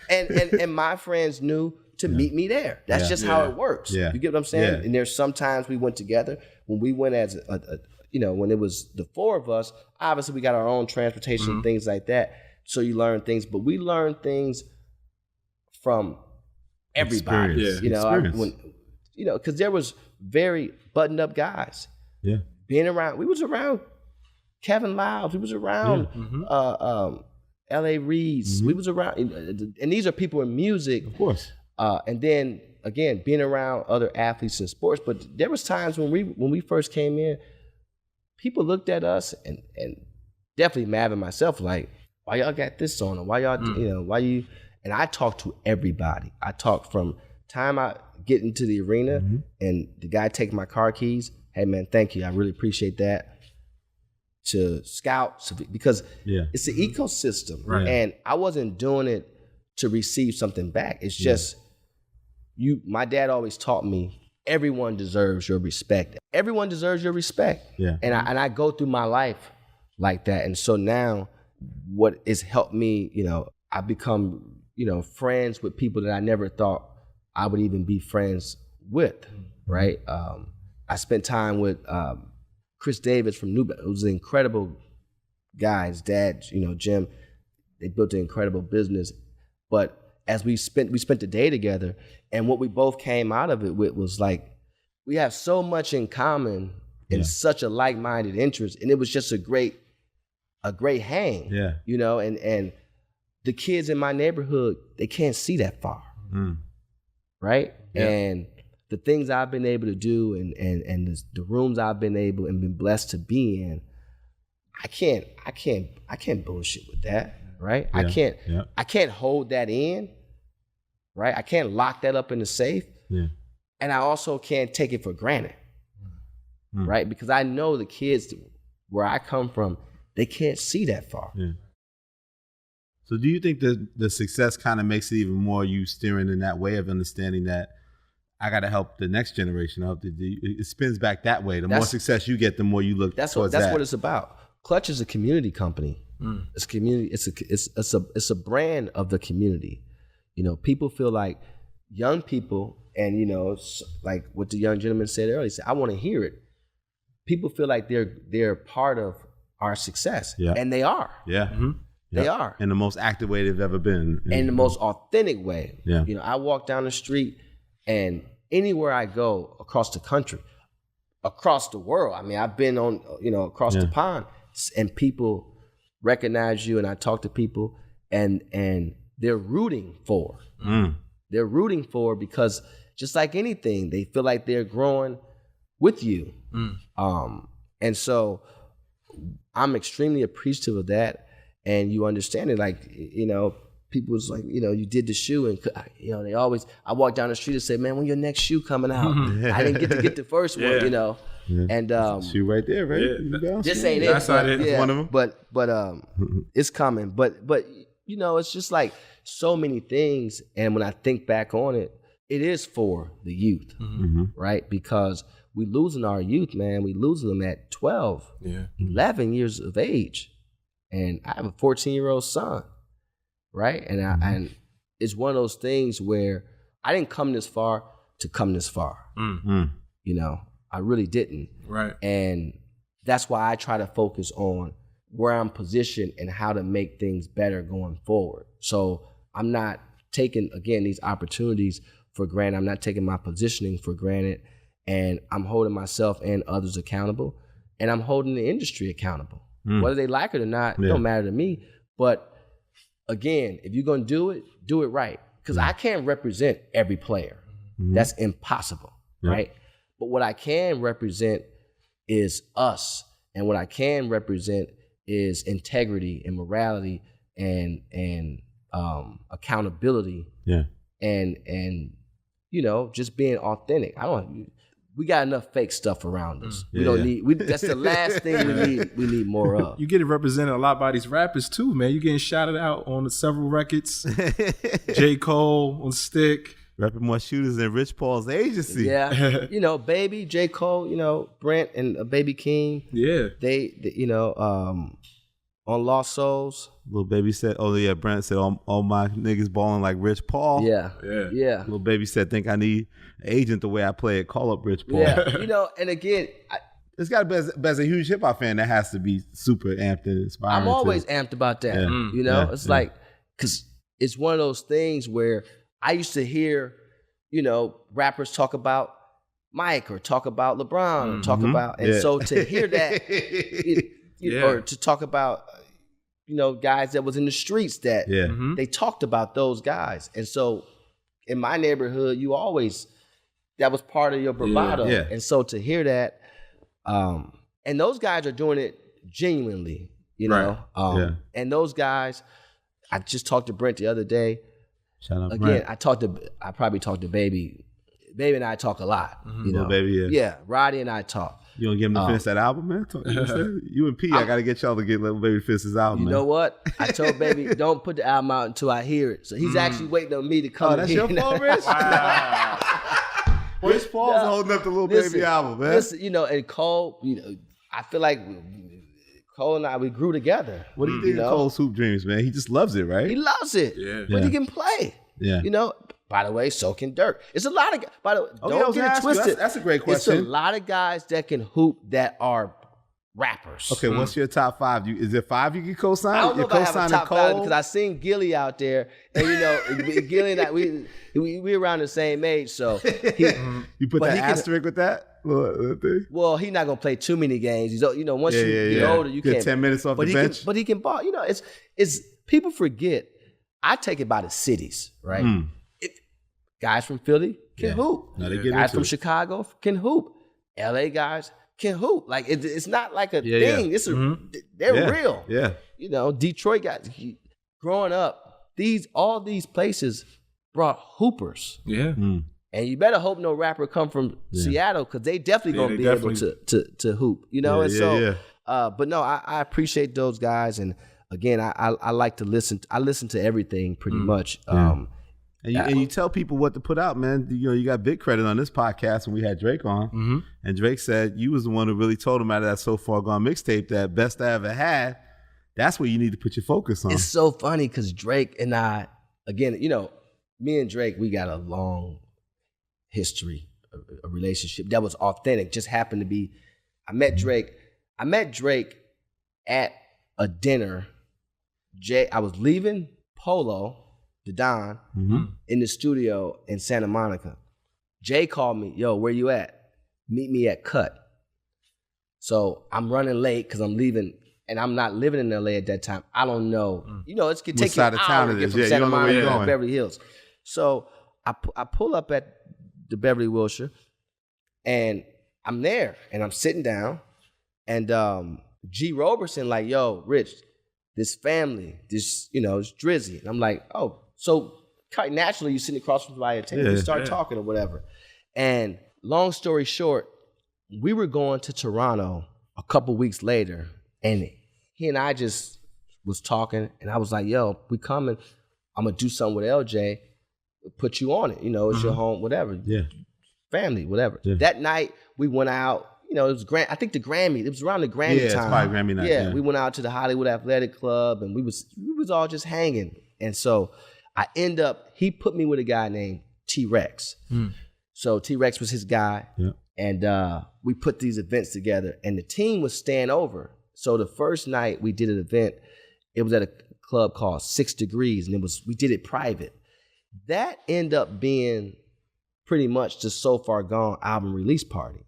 And my friends knew to meet me there. That's just how it works. Yeah. You get what I'm saying? Yeah. And there's sometimes we went together. When we went as when it was the four of us, obviously we got our own transportation, things like that. So you learn things, but we learn things from everybody. Experience. Because there was very buttoned up guys. Yeah. We was around Kevin Lyles. We was around L.A. Reid's. We was around, and these are people in music. Of course. And then again, being around other athletes in sports. But there was times when we first came in, people looked at us and definitely Mav and myself like, why y'all got this on? Or why y'all, why you? And I talk to everybody. I talk from time I get into the arena and the guy take my car keys. Hey man, thank you. I really appreciate that. To scouts, because it's an ecosystem. Right. And I wasn't doing it to receive something back. It's just my dad always taught me, everyone deserves your respect. Everyone deserves your respect. Yeah. And I go through my life like that. And so now what has helped me, I become, friends with people that I never thought I would even be friends with, right? I spent time with Chris Davis from Newberg. It was an incredible guy. His dad, Jim, they built an incredible business. But as we spent the day together, and what we both came out of it with was like, we have so much in common and such a like-minded interest. And it was just a great hang, and the kids in my neighborhood, they can't see that far, right? Yeah. And the things I've been able to do and the rooms I've been able and been blessed to be in, I can't bullshit with that, right? Yeah. I can't hold that in, right? I can't lock that up in the safe. Yeah. And I also can't take it for granted, right? Because I know the kids where I come from, they can't see that far. Yeah. So do you think the success kind of makes it even more you steering in that way of understanding that I got to help the next generation up? It spins back that way. The more success you get, the more you look towards that. That's what it's about. Clutch is a community company. It's community. It's a brand of the community. People feel like young people, and like what the young gentleman said earlier. He said, "I want to hear it." People feel like they're part of our success, and they are. Yeah. Mm-hmm. They are in the most active way they've ever been. In the most authentic way. Yeah. I walk down the street. And anywhere I go across the country, across the world, I mean, I've been on, across the pond, and people recognize you, and I talk to people, and they're rooting for. They're rooting for because just like anything, they feel like they're growing with you. And so I'm extremely appreciative of that, and you understand it, like, people was like, you did the shoe, and they always. I walk down the street and say, "Man, when your next shoe coming out?" I didn't get the first one, and shoe right there, right? Yeah. This ain't it. That's not it. Yeah, one of them. But it's coming. But it's just like so many things. And when I think back on it, it is for the youth, right? Because we losing our youth, man. We losing them at 12, 11 years of age, and I have a 14-year-old son. Right. And it's one of those things where I didn't come this far to come this far. I really didn't. Right. And that's why I try to focus on where I'm positioned and how to make things better going forward. So I'm not taking, again, these opportunities for granted. I'm not taking my positioning for granted. And I'm holding myself and others accountable. And I'm holding the industry accountable. Whether they like it or not, it don't matter to me. But again, if you're going to do it right. Because I can't represent every player. That's impossible, right? But what I can represent is us. And what I can represent is integrity and morality and accountability. Yeah. And just being authentic. We got enough fake stuff around us. We don't need. That's the last thing we need more of. You get it represented a lot by these rappers too, man. You getting shouted out on several records. J.Cole on Stick, repping more shooters than Rich Paul's agency. Yeah, Baby, J.Cole, Brent and Baby King. Yeah, they on Lost Souls. Lil Baby said, Brent said, all my niggas balling like Rich Paul. Yeah. Lil Baby said, think I need an agent the way I play it. Call up Rich Paul. Yeah, and again, it's got to be, as a huge hip hop fan, that has to be super amped and inspiring. I'm always amped about that. It's like, because it's one of those things where I used to hear, rappers talk about Mike or talk about LeBron or talk about, and so to hear that, or to talk about, guys that was in the streets that they talked about those guys. And so in my neighborhood, that was part of your bravado. And so to hear that, And those guys are doing it genuinely, you know. Yeah. And those guys, I just talked to Brent the other day. Shout out Again, Brent. I probably talked to Baby. Baby and I talk a lot, you know. Baby, yeah. Yeah, Roddy and I talk. You gonna get him to finish that album, man? You and P, I gotta get y'all to get Little Baby finish his album, man. You know what? I told Baby, don't put the album out until I hear it. So he's actually waiting on me to come. Oh, that's your fault, Rich? Wow. Rich Paul's holding up the Little Baby album, man. Listen, you know, and Cole, you know, I feel like Cole and I, we grew together. What do you think of Cole's hoop dreams, man? He just loves it, right? He loves it. Yeah. But he can play. Yeah. You know, by the way, so can Dirk. It's a lot of, by the way, don't get it twisted. That's a great question. It's a lot of guys that can hoop that are rappers. Okay, what's your top 5? Is there 5 you can co-sign? I don't know if I have a top 5 Cole? because I seen Gilly out there, and you know, Gilly and I, we around the same age, so you put that asterisk with that? Well, he's not gonna play too many games. He's, you know, once you get older, you get can't 10 minutes off the bench. But he can ball. You know, it's people forget. I take it by the cities, right? Guys from Philly can hoop. No, they get guys into from it. Chicago can hoop. LA guys can hoop. Like it's not like a thing. It's they're real. Yeah. You know, Detroit guys growing up, all these places brought hoopers. Yeah. And you better hope no rapper come from Seattle because they definitely gonna be able to hoop. You know, but no, I appreciate those guys, and again, I like to listen. I listen to everything pretty much. And you tell people what to put out, man. You know, you got big credit on this podcast when we had Drake on. And Drake said you was the one who really told him out of that So Far Gone mixtape that best I ever had. That's where you need to put your focus on. It's so funny because Drake and I, again, you know, me and Drake, we got a long history, a relationship that was authentic. Just happened to be, I met Drake at a dinner. I was leaving Polo, the Don, in the studio in Santa Monica. Jay called me, yo, where you at? Meet me at Cut. So I'm running late because I'm leaving, and I'm not living in LA at that time. I don't know. You know, it could take you an hour to get from Santa Monica to Beverly Hills. So I pull up at the Beverly Wilshire, and I'm there, and I'm sitting down, and G. Roberson like, yo, Rich, this family, this, you know, it's Drizzy. And I'm like, oh, so quite naturally, you're sitting across from somebody at table, we start talking or whatever. And long story short, we were going to Toronto a couple weeks later, and he and I just was talking, and I was like, yo, we coming. I'm going to do something with LJ, put you on it. You know, it's your home, whatever. Yeah. Family, whatever. Yeah. That night, we went out. You know, it was I think the Grammy. It was around the Grammy time. Yeah, it's probably Grammy night. Yeah, we went out to the Hollywood Athletic Club, and we was all just hanging. And so he put me with a guy named T-Rex. So T-Rex was his guy. Yeah. And we put these events together, and the team was staying over. So the first night we did an event, it was at a club called 6 Degrees, and we did it private. That ended up being pretty much the So Far Gone album release party.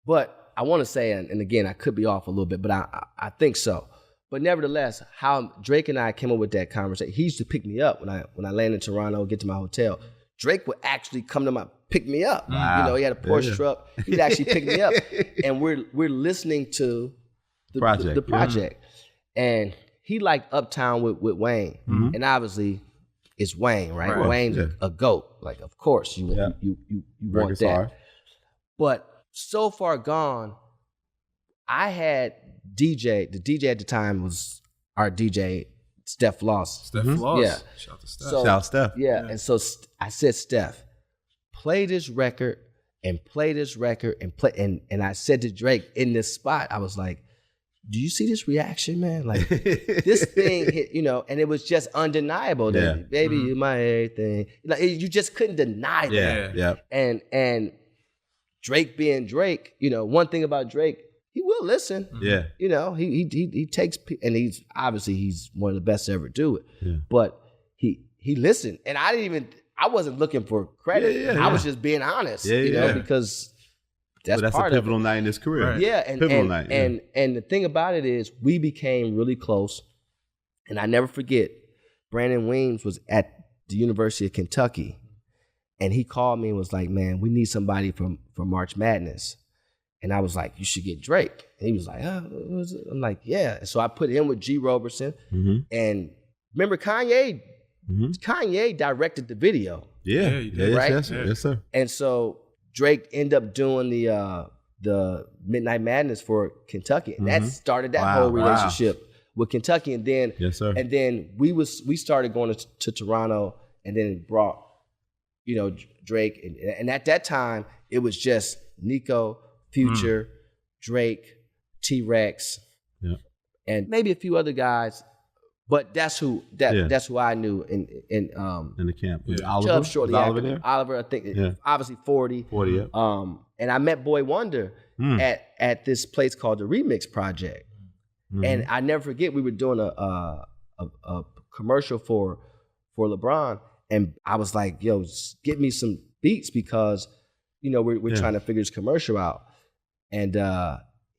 But I want to say, and again, I could be off a little bit, but I think so. But nevertheless, how Drake and I came up with that conversation, he used to pick me up when I landed in Toronto, get to my hotel. Drake would actually come to pick me up. Wow. You know, he had a Porsche truck. He'd actually pick me up, and we're listening to the project. And he liked Uptown with Wayne, and obviously it's Wayne, right? Wayne's a GOAT. Like, of course you want that. Hard. But So Far Gone, I had DJ. The DJ at the time was our DJ, Steph Floss. Floss. Yeah. Shout out to Steph. Shout out Steph. Yeah. And so I said, Steph, play this record and play this record and play. And I said to Drake in this spot, I was like, do you see this reaction, man? Like this thing hit, you know, and it was just undeniable that baby, you're my everything. Like you just couldn't deny that. Yeah. And Drake being Drake, you know, one thing about Drake, he will listen. Yeah. You know, he takes, and he's one of the best to ever do it. Yeah. But he listened, and I wasn't looking for credit. I was just being honest, you know, because that's a pivotal night in his career. Right. Yeah, and the thing about it is we became really close, and I never forget, Brandon Weems was at the University of Kentucky, and he called me and was like, man, we need somebody for March Madness. And I was like, you should get Drake. And he was like, what is it? I'm like, yeah. And so I put him with G. Roberson. And remember Kanye directed the video. Yeah, right? Yes, sir. And so Drake ended up doing the Midnight Madness for Kentucky. And that started that whole relationship with Kentucky. And then yes, sir. And then we started going to Toronto, and then brought, Drake. And at that time, it was just Nico, Future, Drake, T-Rex, and maybe a few other guys. But that's who I knew in the camp. Oliver, Chubb shortly Oliver there. Oliver, I think, obviously 40. 40, yeah. And I met Boy Wonder at this place called the Remix Project, and I never forget, we were doing a commercial for LeBron, and I was like, "Yo, get me some beats because, we're trying to figure this commercial out." And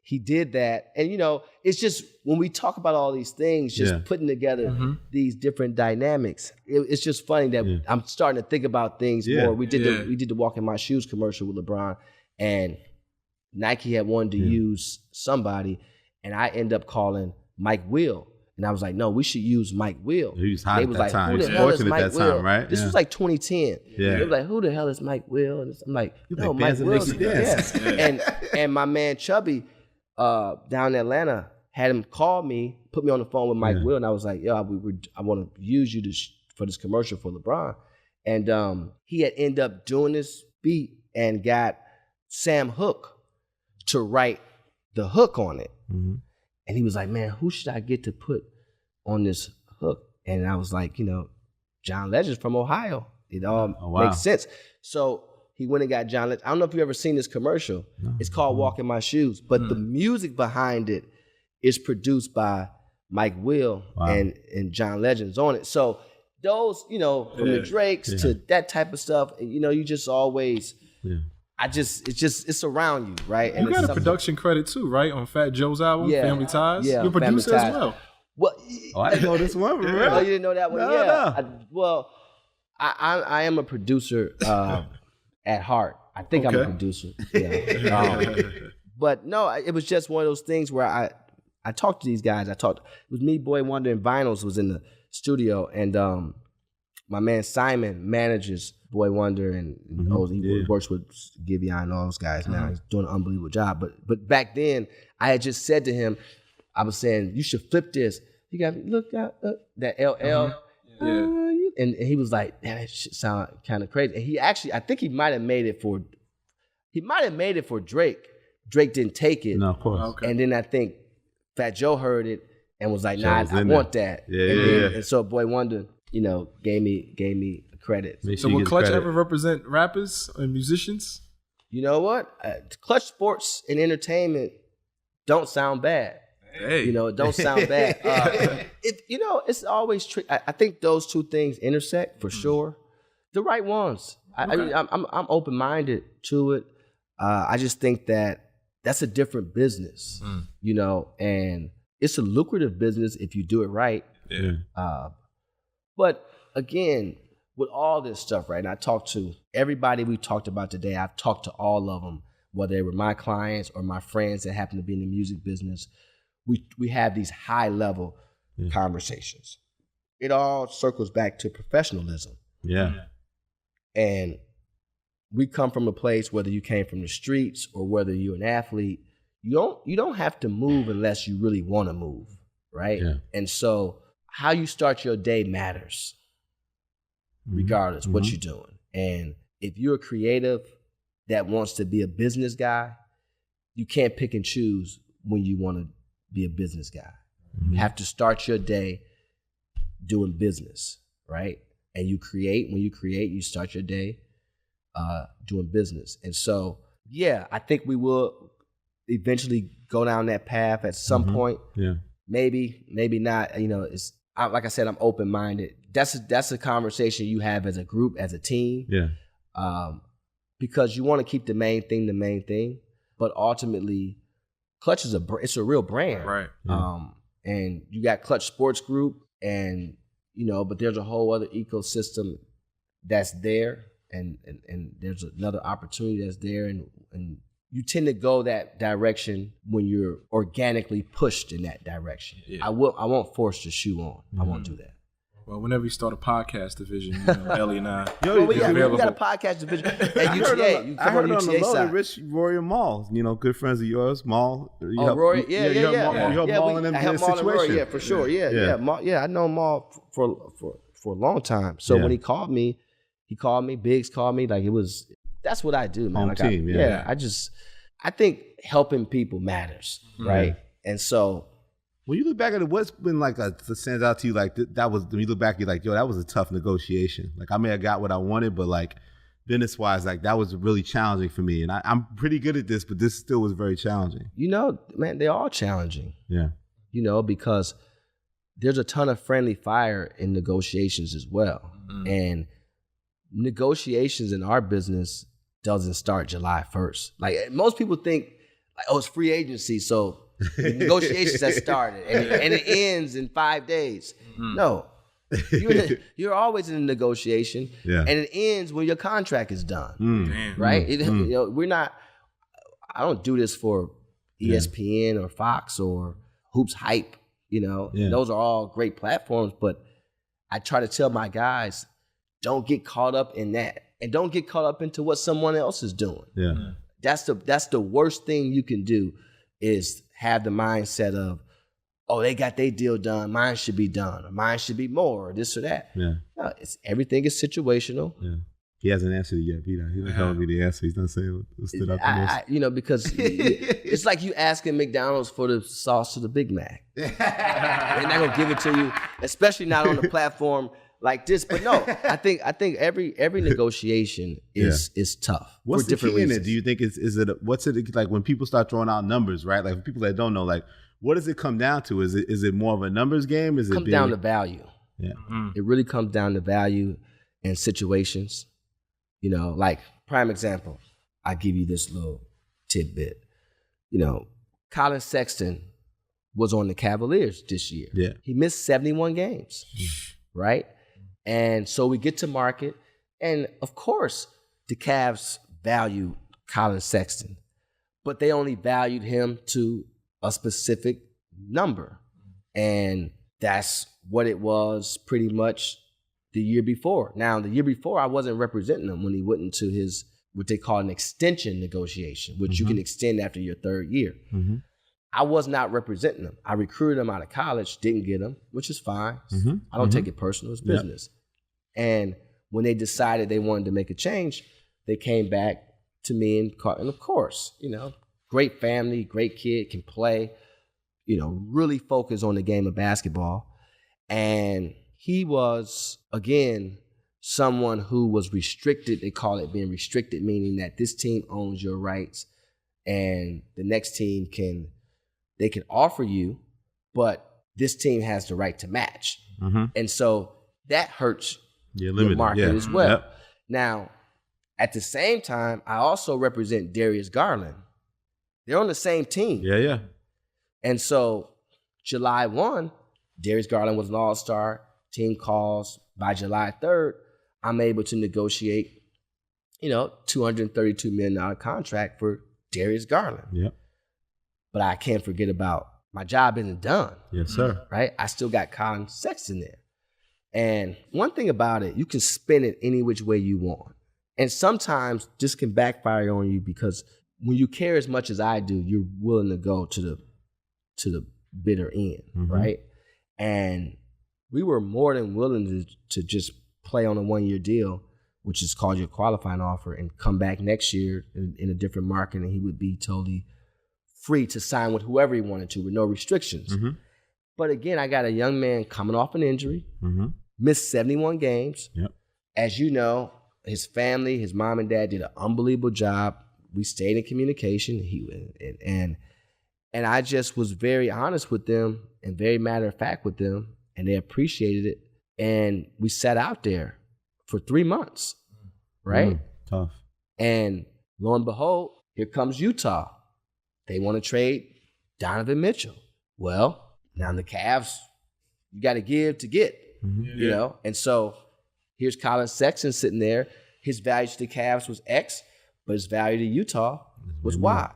he did that. And, it's just when we talk about all these things, just putting together these different dynamics, it's just funny that I'm starting to think about things more. We did the Walk in My Shoes commercial with LeBron, and Nike had wanted to use somebody, and I end up calling Mike Will. And I was like, no, we should use Mike Will. He was hot they at was that like, time. who the He was hell is fortunate Mike at that Will? time, right? This was like 2010. Yeah. They were like, who the hell is Mike Will? And I'm like, no, Mike Mike Will. Yeah. And my man Chubby down in Atlanta had him call me, put me on the phone with Mike Will, and I was like, yo, I want to use you for this commercial for LeBron. And he had ended up doing this beat and got Sam Hook to write the hook on it. And he was like, man, who should I get to put on this hook? And I was like, John Legend's from Ohio. It all makes sense. So he went and got John Legend. I don't know if you've ever seen this commercial. No. It's called Walk in My Shoes. But the music behind it is produced by Mike Will and John Legend's on it. So those, from the Drakes to that type of stuff, you just always... it's around you, right? And you got a production credit too, right? On Fat Joe's album, Family Ties. Yeah, you're a producer as well. Well, I didn't know this one. For real. Oh, you didn't know that one? No. I am a producer at heart. I think I'm a producer. Yeah. But no, it was just one of those things where I talked to these guys. It was me, Boy Wonder, and Vinyls was in the studio, and my man Simon manages Boy Wonder, and he works with Giveon and all those guys now. He's doing an unbelievable job. But back then, I had just said to him, I was saying, you should flip this. You got to look out that LL. And he was like, man, that shit sound kind of crazy. And he actually, I think he might have made it for Drake. Drake didn't take it. No, of course. Okay. And then I think Fat Joe heard it and was like, nah, I want that. And so Boy Wonder, gave me credit. So will Clutch ever represent rappers and musicians? You know what? Clutch Sports and Entertainment don't sound bad. Hey. It don't sound bad. It's always tricky. I think those two things intersect for sure. The right ones. Okay. I'm open-minded to it. I just think that's a different business, and it's a lucrative business if you do it right. Yeah. But again, with all this stuff, right? And I talked to everybody we talked about today. I've talked to all of them, whether they were my clients or my friends that happen to be in the music business. We have these high level conversations. It all circles back to professionalism. Yeah. And we come from a place, whether you came from the streets or whether you're an athlete, you don't have to move unless you really want to move, right? Yeah. And so how you start your day matters, regardless what you're doing. And if you're a creative that wants to be a business guy, you can't pick and choose when you want to be a business guy. You have to start your day doing business, right? And you create. When you create, you start your day doing business. And so, I think we will eventually go down that path at some point. Yeah. Maybe not. It's like I said, I'm open-minded. That's a conversation you have as a group, as a team. Yeah. Because you want to keep the main thing, but ultimately, Clutch is it's a real brand, right? And you got Clutch Sports Group, and but there's a whole other ecosystem that's there, and there's another opportunity that's there, and you tend to go that direction when you're organically pushed in that direction. Yeah. I won't force the shoe on. I won't do that. Well, whenever you start a podcast division, Ellie and I. We got a podcast division at UTA. You I come heard on on the the UTA low, side. Rich, Roy and Maul, good friends of yours, Maul. You help Maul in them situations. Yeah, for sure. Yeah. Maul, I know Maul for a long time. So when he called me, Biggs called me. Like that's what I do, man. Home team, I think helping people matters, right? And so. When you look back at it, what's been like that stands out to you? Like that was when you look back, you're like, yo, that was a tough negotiation. Like I may have got what I wanted, but like business wise, like that was really challenging for me. And I'm pretty good at this, but this still was very challenging. Man, they're all challenging. Yeah. Because there's a ton of friendly fire in negotiations as well. And negotiations in our business doesn't start July 1st. Like most people think, like, oh, it's free agency, so the negotiations have started and it ends in 5 days. No, you're always in a negotiation, and it ends when your contract is done. Right? We're not. I don't do this for ESPN or Fox or Hoops Hype. Those are all great platforms, but I try to tell my guys, don't get caught up in that, and don't get caught up into what someone else is doing. Yeah, that's the worst thing you can do is have the mindset of, oh, they got their deal done, mine should be done, or mine should be more, or this or that. Yeah. No, everything is situational. Yeah. He hasn't answered it yet, Peter. He's not telling me the answer. He's not saying what stood out the most. Because it's like you asking McDonald's for the sauce to the Big Mac. They're not gonna give it to you, especially not on the platform like this. But no, I think every negotiation is tough. What's for the different key reasons. in it? Do you think what's it like when people start throwing out numbers, right? Like for people that don't know, like what does it come down to? Is it more of a numbers game? Is it comes down to value? Yeah. It really comes down to value and situations. Like prime example, I give you this little tidbit. Colin Sexton was on the Cavaliers this year. Yeah. He missed 71 games, right? And so we get to market, and of course, the Cavs value Colin Sexton, but they only valued him to a specific number. And that's what it was pretty much the year before. Now, the year before, I wasn't representing him when he went into his, what they call an extension negotiation, which you can extend after your third year. I was not representing him. I recruited him out of college, didn't get him, which is fine. I don't take it personal. It's business. And when they decided they wanted to make a change, they came back to me and of course, great family, great kid, can play, really focus on the game of basketball. And he was, again, someone who was restricted. They call it being restricted, meaning that this team owns your rights and the next team can offer you, but this team has the right to match. And so that hurts your market as well. Yep. Now, at the same time, I also represent Darius Garland. They're on the same team. Yeah. And so July 1, Darius Garland was an all-star. Team calls. By July 3rd, I'm able to negotiate, $232 million contract for Darius Garland. Yep. But I can't forget about my job isn't done. Yes, sir. Right? I still got Colin Sexton there. And one thing about it, you can spin it any which way you want. And sometimes this can backfire on you because when you care as much as I do, you're willing to go to the bitter end, right? And we were more than willing to just play on a 1-year deal, which is called your qualifying offer, and come back next year in a different market, and he would be totally free to sign with whoever he wanted to with no restrictions. But again, I got a young man coming off an injury, missed 71 games. Yep. As you know, his family, his mom and dad did an unbelievable job. We stayed in communication. And I just was very honest with them and very matter of fact with them, and they appreciated it. And we sat out there for 3 months, right? Tough. And lo and behold, here comes Utah. They want to trade Donovan Mitchell. Well, now the Cavs, you got to give to get, you know? And so here's Colin Sexton sitting there. His value to the Cavs was X, but his value to Utah was why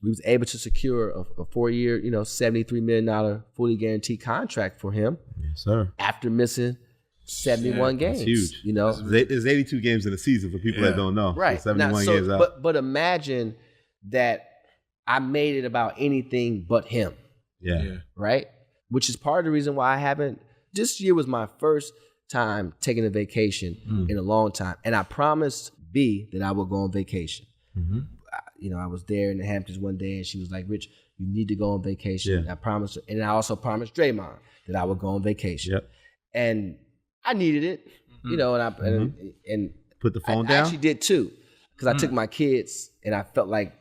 we was able to secure a 4-year, $73 million fully guaranteed contract for him. Yes, sir. After missing 71 games. That's huge. There's 82 games in a season for people that don't know. Right. So 71 games out. But imagine that I made it about anything but him. Yeah. Right? Which is part of the reason why I haven't. This year was my first time taking a vacation in a long time. And I promised B that I would go on vacation. Mm-hmm. I was there in the Hamptons one day and she was like, Rich, you need to go on vacation. Yeah. I promised her. And I also promised Draymond that I would go on vacation. Yep. And I needed it, and put the phone down. I actually did too, because I took my kids and I felt like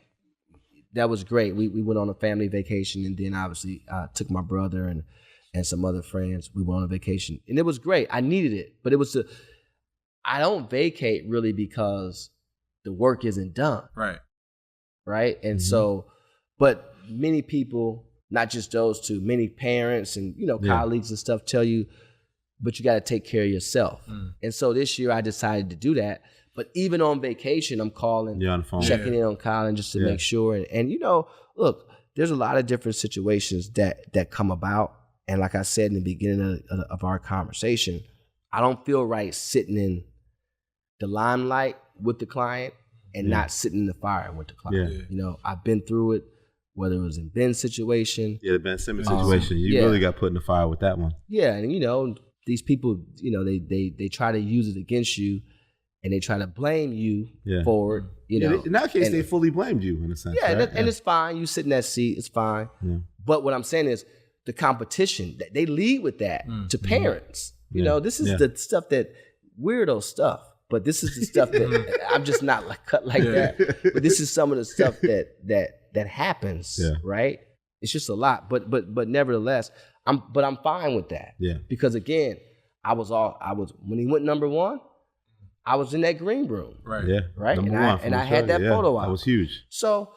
that was great. We went on a family vacation, and then obviously I took my brother and some other friends. We went on a vacation, and it was great. I needed it, but it was I don't vacate really because the work isn't done. Right. And so, but many people, not just those two, many parents and colleagues and stuff tell you, but you got to take care of yourself. And so this year I decided to do that. But even on vacation, I'm calling, on the phone. Checking in on Colin just to make sure. And look, there's a lot of different situations that come about. And like I said in the beginning of our conversation, I don't feel right sitting in the limelight with the client and not sitting in the fire with the client. I've been through it, whether it was in Ben's situation. Yeah, the Ben Simmons situation. You really got put in the fire with that one. Yeah, and these people, they try to use it against you, and they try to blame you for it. In that case, they fully blamed you in a sense. Yeah, right? And it's fine. You sit in that seat, it's fine. Yeah. But what I'm saying is the competition, they lead with that to parents. This is the stuff that weirdo stuff. But this is the stuff that I'm just not cut like that. But this is some of the stuff that happens, right? It's just a lot. But nevertheless, I'm fine with that. Yeah. Because again, I was when he went number 1, I was in that green room. Right. Yeah. Right. And I had that photo out. That was huge. So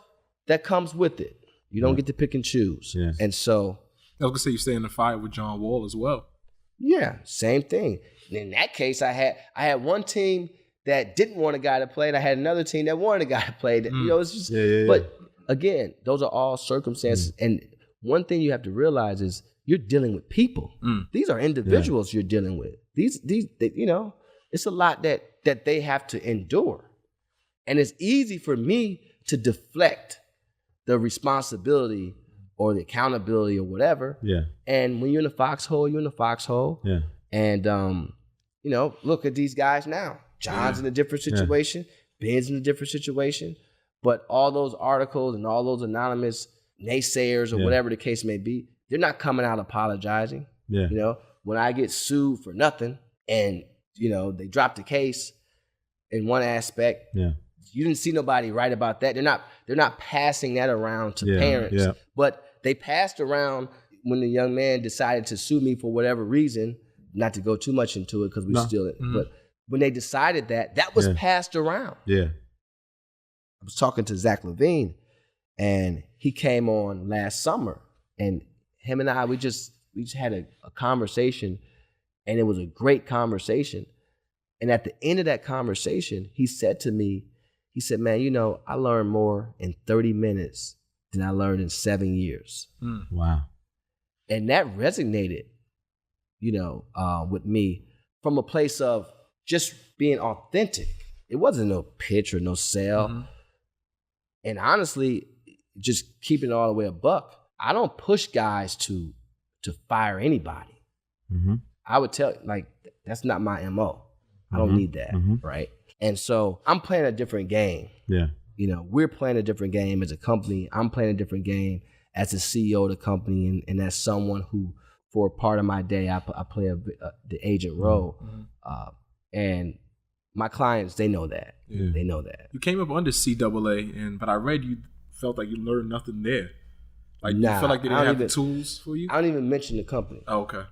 that comes with it. You don't get to pick and choose. Yes. And so I was gonna say you stay in the fire with John Wall as well. Yeah, same thing. And in that case, I had one team that didn't want a guy to play, and I had another team that wanted a guy to play. It's just but again, those are all circumstances. And one thing you have to realize is you're dealing with people. These are individuals you're dealing with. These it's a lot that they have to endure. And it's easy for me to deflect the responsibility or the accountability or whatever. Yeah. And when you're in the foxhole, you're in the foxhole. Yeah. And look at these guys now. John's in a different situation. Ben's in a different situation. But all those articles and all those anonymous naysayers or whatever the case may be, they're not coming out apologizing. Yeah. When I get sued for nothing and, they drop the case in one aspect, you didn't see nobody write about that. They're not passing that around to parents. Yeah. But they passed around when the young man decided to sue me for whatever reason, not to go too much into it because we still it. But when they decided that was passed around. Yeah. I was talking to Zach LaVine, and he came on last summer, and him and I, we just had a conversation, and it was a great conversation. And at the end of that conversation, he said to me, man, I learned more in 30 minutes than I learned in 7 years. Wow. And that resonated, with me from a place of just being authentic. It wasn't no pitch or no sell. And honestly, just keeping it all the way a buck, I don't push guys to fire anybody. I would tell, that's not my MO. I don't need that, right? And so I'm playing a different game. Yeah. We're playing a different game as a company. I'm playing a different game as the CEO of the company and as someone who, for part of my day, I play the agent role. And my clients, they know that. Yeah. They know that. You came up under CAA, but I read you felt like you learned nothing there. Like, you felt like they didn't have the tools for you? I don't even mention the company. Oh, okay.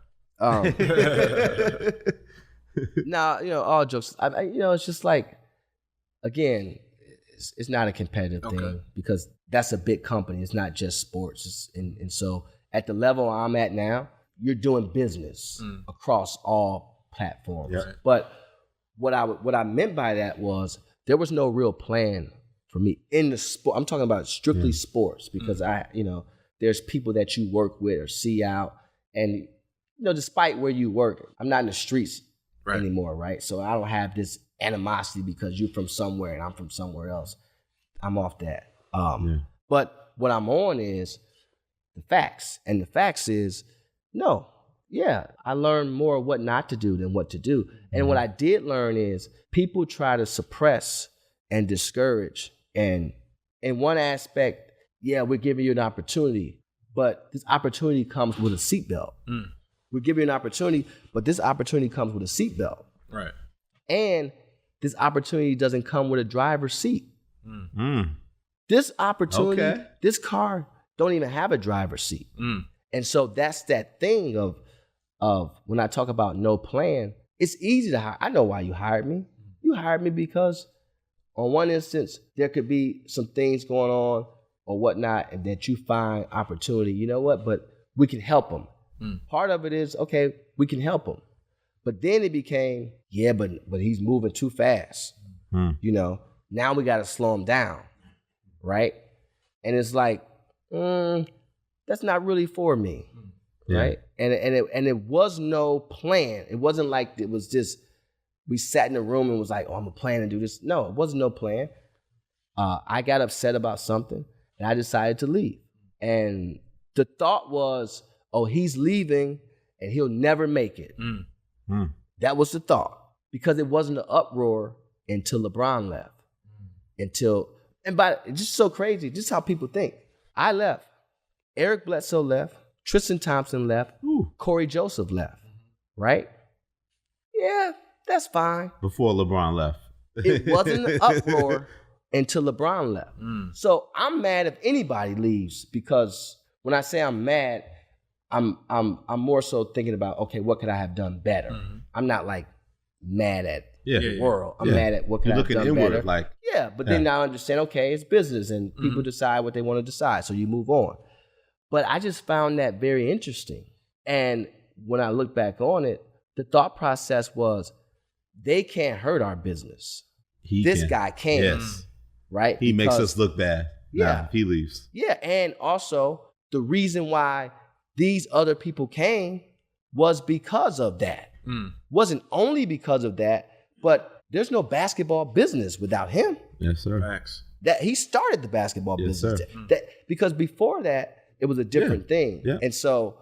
All jokes. It's just like, again, it's not a competitive thing because that's a big company. It's not just sports. And so at the level I'm at now, you're doing business across all platforms. Yeah. But what I meant by that was there was no real plan for me in the sport. I'm talking about strictly sports because there's people that you work with or see out, and despite where you work, I'm not in the streets anymore, right? So I don't have this animosity because you're from somewhere and I'm from somewhere else. I'm off that. But what I'm on is the facts, and the facts is I learned more what not to do than what to do. And what I did learn is people try to suppress and discourage. And in one aspect, we're giving you an opportunity, but this opportunity comes with a seatbelt. We're giving you an opportunity, but this opportunity comes with a seatbelt. Right. And this opportunity doesn't come with a driver's seat. This opportunity, this car don't even have a driver's seat. And so that's that thing of when I talk about no plan, it's easy to hire. I know why you hired me. You hired me because on one instance, there could be some things going on or whatnot, and that you find opportunity. You know what? But we can help them. Part of it is, okay, we can help them. But then it became, but he's moving too fast. Now we got to slow him down, right? And it's like, that's not really for me, right? And it was no plan. It wasn't like it was just, we sat in the room and was like, I'm gonna plan to do this. No, it wasn't no plan. I got upset about something and I decided to leave. And the thought was, he's leaving and he'll never make it. That was the thought, because it wasn't an uproar until LeBron left. But it's just so crazy, just how people think. I left. Eric Bledsoe left. Tristan Thompson left. Corey Joseph left. Right? Yeah, that's fine. Before LeBron left. It wasn't an uproar until LeBron left. So I'm mad if anybody leaves, because when I say I'm mad, I'm more so thinking about, okay, what could I have done better? I'm not like mad at the world. I'm mad at what could I have done better. But then I understand, okay, it's business and people decide what they want to decide. So you move on. But I just found that very interesting. And when I look back on it, the thought process was, they can't hurt our business. This guy can. Yes. Right? He makes us look bad. If he leaves. Yeah. And also the reason why these other people came was because of that. Wasn't only because of that, but there's no basketball business without him. Yes, sir. Facts. That he started the basketball business. Because before that, it was a different thing. And so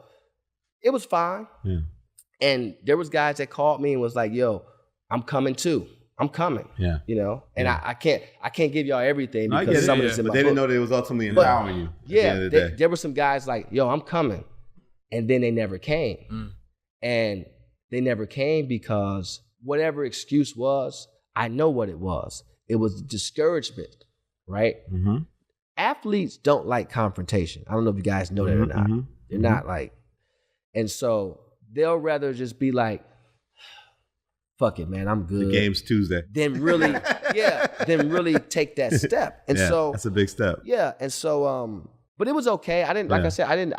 it was fine. And there was guys that called me and was like, yo, I'm coming too. I'm coming. And I can't give y'all everything because some of this in my book. But they didn't know that it was ultimately empowering you. There were some guys like, yo, I'm coming. And then they never came. And they never came because whatever excuse was, I know what it was. It was discouragement, right? Athletes don't like confrontation. I don't know if you guys know that or not. They're not like, and so they'll rather just be like, fuck it, man, I'm good. The game's Tuesday. Then really, then really take that step. And so that's a big step. Yeah. And so, but it was okay. I didn't, like I said,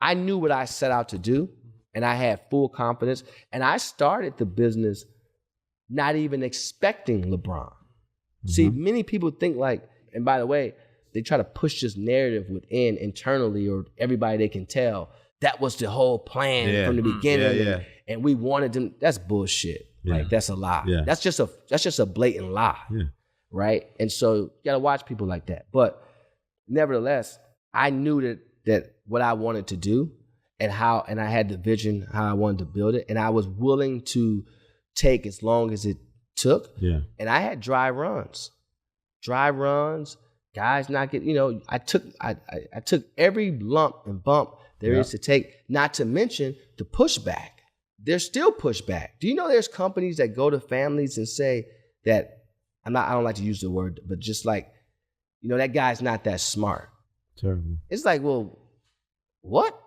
I knew what I set out to do, and I had full confidence. And I started the business not even expecting LeBron. See, many people think like, and by the way, they try to push this narrative within internally, or everybody they can tell that was the whole plan from the beginning. And we wanted them. That's bullshit. Like, that's a lie. That's just a blatant lie. Right. And so you gotta watch people like that. But nevertheless, I knew that what I wanted to do and I had the vision how I wanted to build it, and I was willing to take as long as it took. And I had dry runs, guys not get, I took every lump and bump there is to take, not to mention the pushback. There's still pushback. Do you know there's companies that go to families and say that, I don't like to use the word, but just like, that guy's not that smart. Terrible. It's like, well, what?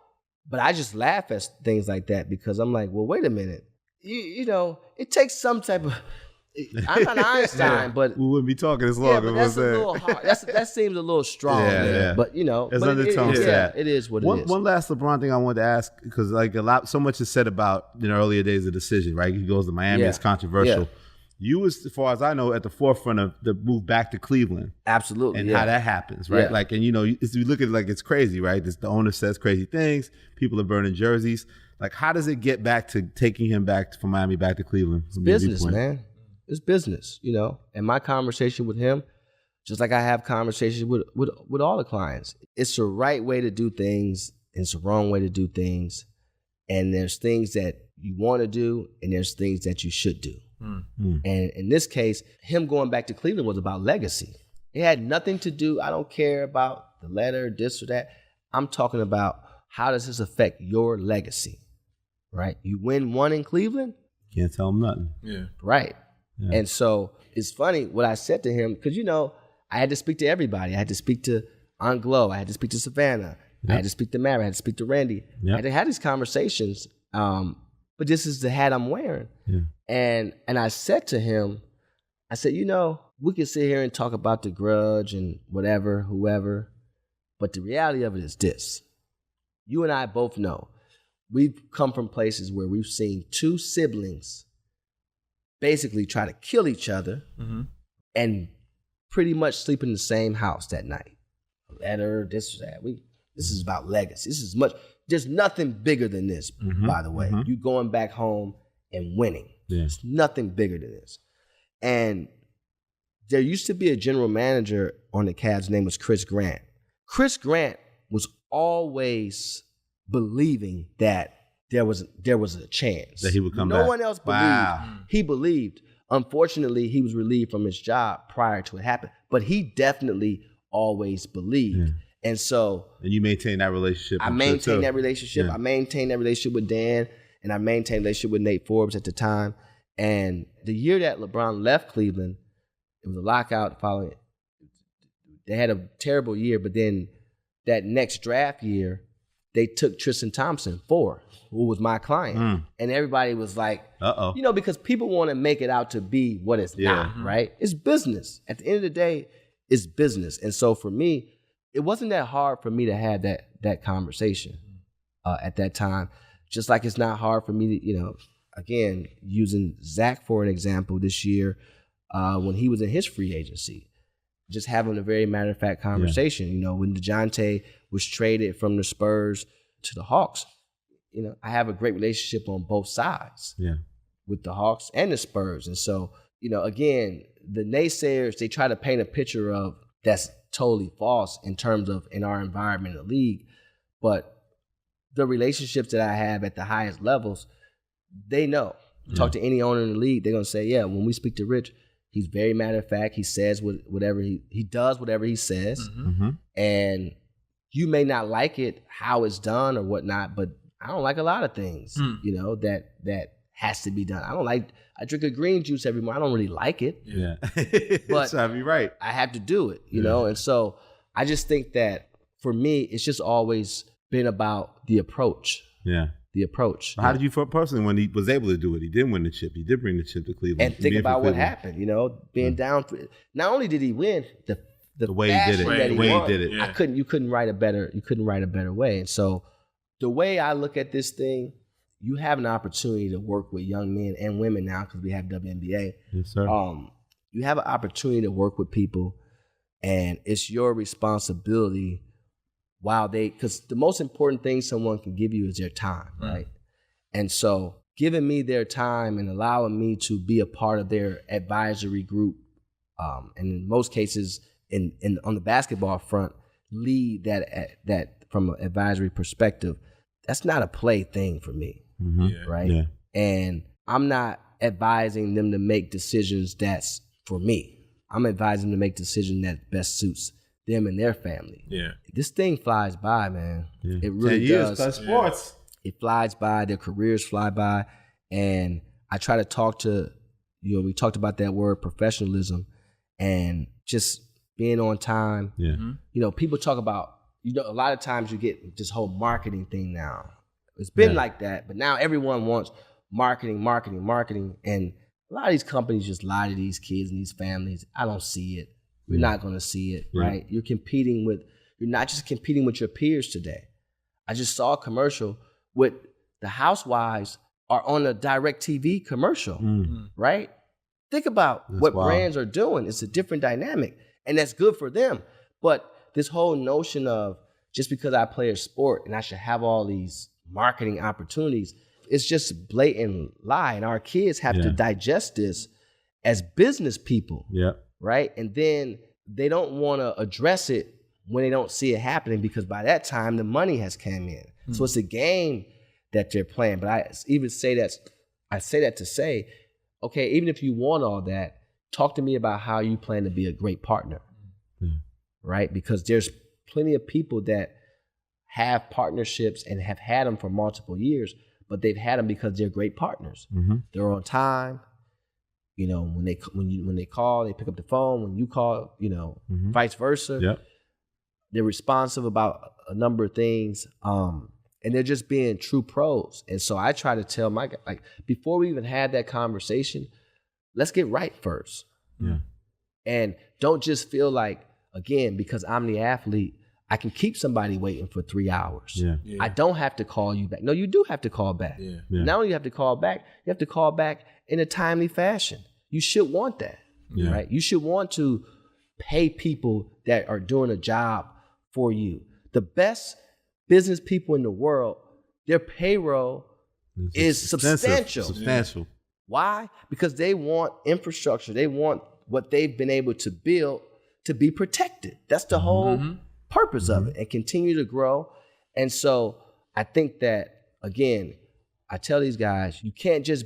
But I just laugh at things like that because I'm like, well, wait a minute. It takes some type of, I'm not Einstein, but we wouldn't be talking this long. But that's a little hard. That seems a little strong. But there's undertones to that. It is what it is. One last LeBron thing I wanted to ask, because like so much is said about earlier days of decision, right? He goes to Miami, it's controversial. You was, as far as I know, at the forefront of the move back to Cleveland. Absolutely. And how that happens, right? Yeah. Like, and you know, as we look at it, like, it's crazy, right? The owner says crazy things. People are burning jerseys. Like, how does it get back to taking him back from Miami back to Cleveland? It's business, man. It's business, you know. And my conversation with him, just like I have conversations with all the clients, it's the right way to do things, and it's the wrong way to do things. And there's things that you want to do, and there's things that you should do. And in this case, him going back to Cleveland was about legacy. It had nothing to do, I don't care about the letter, this or that. I'm talking about, how does this affect your legacy, right? You win one in Cleveland? Can't tell him nothing. Yeah. Right. Yeah. And so it's funny what I said to him, because, you know, I had to speak to everybody. I had to speak to Aunt Glow. I had to speak to Savannah. I had to speak to Mary. I had to speak to Randy. I had to have these conversations. But this is the hat I'm wearing. Yeah. And I said to him, I said, you know, we can sit here and talk about the grudge and whatever, whoever, but the reality of it is this. You and I both know we've come from places where we've seen two siblings basically try to kill each other and pretty much sleep in the same house that night. A letter, this or that. This is about legacy. This is much. There's nothing bigger than this, by the way. You going back home and winning. There's nothing bigger than this. And there used to be a general manager on the Cavs. His name was Chris Grant. Chris Grant was always believing that there was a chance that he would come back. No one else believed. Wow. He believed. Unfortunately, he was relieved from his job prior to it happening. But he definitely always believed. And so, and you maintain that relationship. I maintained that relationship. Yeah. I maintained that relationship with Dan, and I maintained a relationship with Nate Forbes at the time. And the year that LeBron left Cleveland, it was a lockout following it. They had a terrible year, but then that next draft year, they took Tristan Thompson, who was my client. And everybody was like, you know, because people want to make it out to be what it's not, right? It's business. At the end of the day, it's business. And so for me, it wasn't that hard for me to have that conversation at that time. Just like it's not hard for me to, you know, again, using Zach for an example this year, when he was in his free agency, just having a very matter-of-fact conversation. You know, when DeJounte was traded from the Spurs to the Hawks, you know, I have a great relationship on both sides with the Hawks and the Spurs. And so, you know, again, the naysayers, they try to paint a picture of that's totally false in terms of in our environment in the league. But the relationships that I have at the highest levels, they know. Talk to any owner in the league, they're going to say, yeah, when we speak to Rich, he's very matter of fact. He says whatever he does whatever he says. And you may not like it, how it's done or whatnot, but I don't like a lot of things, you know, that has to be done. I drink a green juice every morning. I don't really like it. But so you're right. I have to do it, you know? And so I just think that for me, it's just always been about the approach. The approach. How did you feel personally when he was able to do it? He did win the chip. He did bring the chip to Cleveland. And think about what happened, you know, being down. Not only did he win, the way he did it, the way he did it. You couldn't write a better way. And so the way I look at this thing, you have an opportunity to work with young men and women now because we have WNBA. Yes, sir. You have an opportunity to work with people, and it's your responsibility because the most important thing someone can give you is their time, right? And so giving me their time and allowing me to be a part of their advisory group, and in most cases on the basketball front, lead that from an advisory perspective, that's not a play thing for me, right? And I'm not advising them to make decisions that's for me. I'm advising them to make decisions that best suits them and their family. This thing flies by, man. It really 10 years, does. sports. It flies by. Their careers fly by. And I try to talk to, you know, we talked about that word professionalism and just being on time. You know, people talk about, you know, a lot of times you get this whole marketing thing now. It's been like that, but now everyone wants marketing. And a lot of these companies just lie to these kids and these families. I don't see it. We're not going to see it, right? You're not just competing with your peers today. I just saw a commercial with the housewives are on a DirecTV commercial, right? Think about That's what wild. brands are doing. It's a different dynamic, and that's good for them. But this whole notion of just because I play a sport and I should have all these marketing opportunities, it's just blatant lie. And our kids have to digest this as business people, right? And then they don't want to address it when they don't see it happening, because by that time the money has come in. So it's a game that they're playing. But I say that to say, okay, even if you want all that, talk to me about how you plan to be a great partner, right? Because there's plenty of people that have partnerships and have had them for multiple years, but they've had them because they're great partners. They're on time. You know, when they call, they pick up the phone. When you call, you know, vice versa. They're responsive about a number of things, and they're just being true pros. And so I try to tell my guy, like, before we even had that conversation, let's get right first. And don't just feel like, again, because I'm the athlete, I can keep somebody waiting for 3 hours. I don't have to call you back. No, you do have to call back. Not only you have to call back, you have to call back in a timely fashion. You should want that, right? You should want to pay people that are doing a job for you. The best business people in the world, their payroll is substantial. Why? Because they want infrastructure. They want what they've been able to build to be protected. That's the whole purpose of it, and continue to grow. And so I think that, again, I tell these guys, you can't just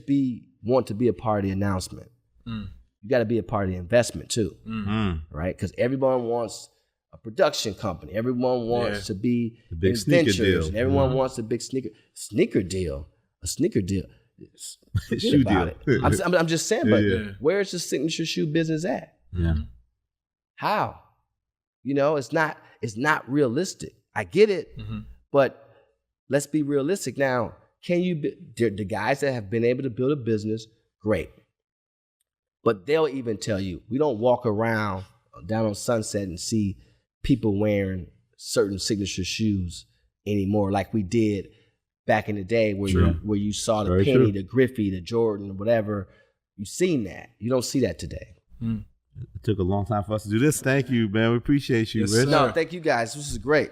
want to be a part of the announcement. You got to be a part of the investment too, right? Because everyone wants a production company. Everyone wants to be the big in sneaker ventures. deal. Everyone wants a big sneaker deal. A sneaker deal. Forget Shoe about deal. it. I'm just saying, but where's the signature shoe business at? How? You know, it's not realistic. I get it, but let's be realistic. Now, can you the guys that have been able to build a business, great. But they'll even tell you, we don't walk around down on Sunset and see people wearing certain signature shoes anymore like we did back in the day where you saw the Very Penny, true. the Griffey, the Jordan, whatever. You've seen that. You don't see that today. It took a long time for us to do this. Thank you, man. We appreciate you, Yes, Rich. sir. No, thank you guys. This is great.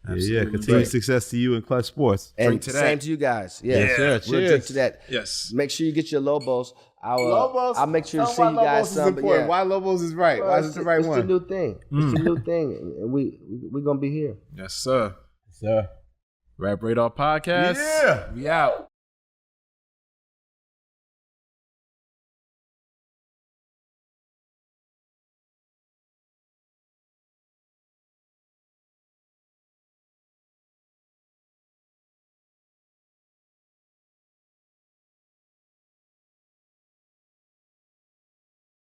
Continued Great. success to you in Clutch Sports. And Drink to that. same to you guys. Yeah, Yeah, We'll cheers. drink to that. Yes. Make sure you get your Lobos. Lobos? I'll make sure to Tell see why you guys Lobos is some. But important. yeah. Why Lobos is right? Why is it the right It's one? the new thing. It's the new thing. And we're going to be here. Yes, sir. Sir. Rap Radar Podcast. Yeah. We out.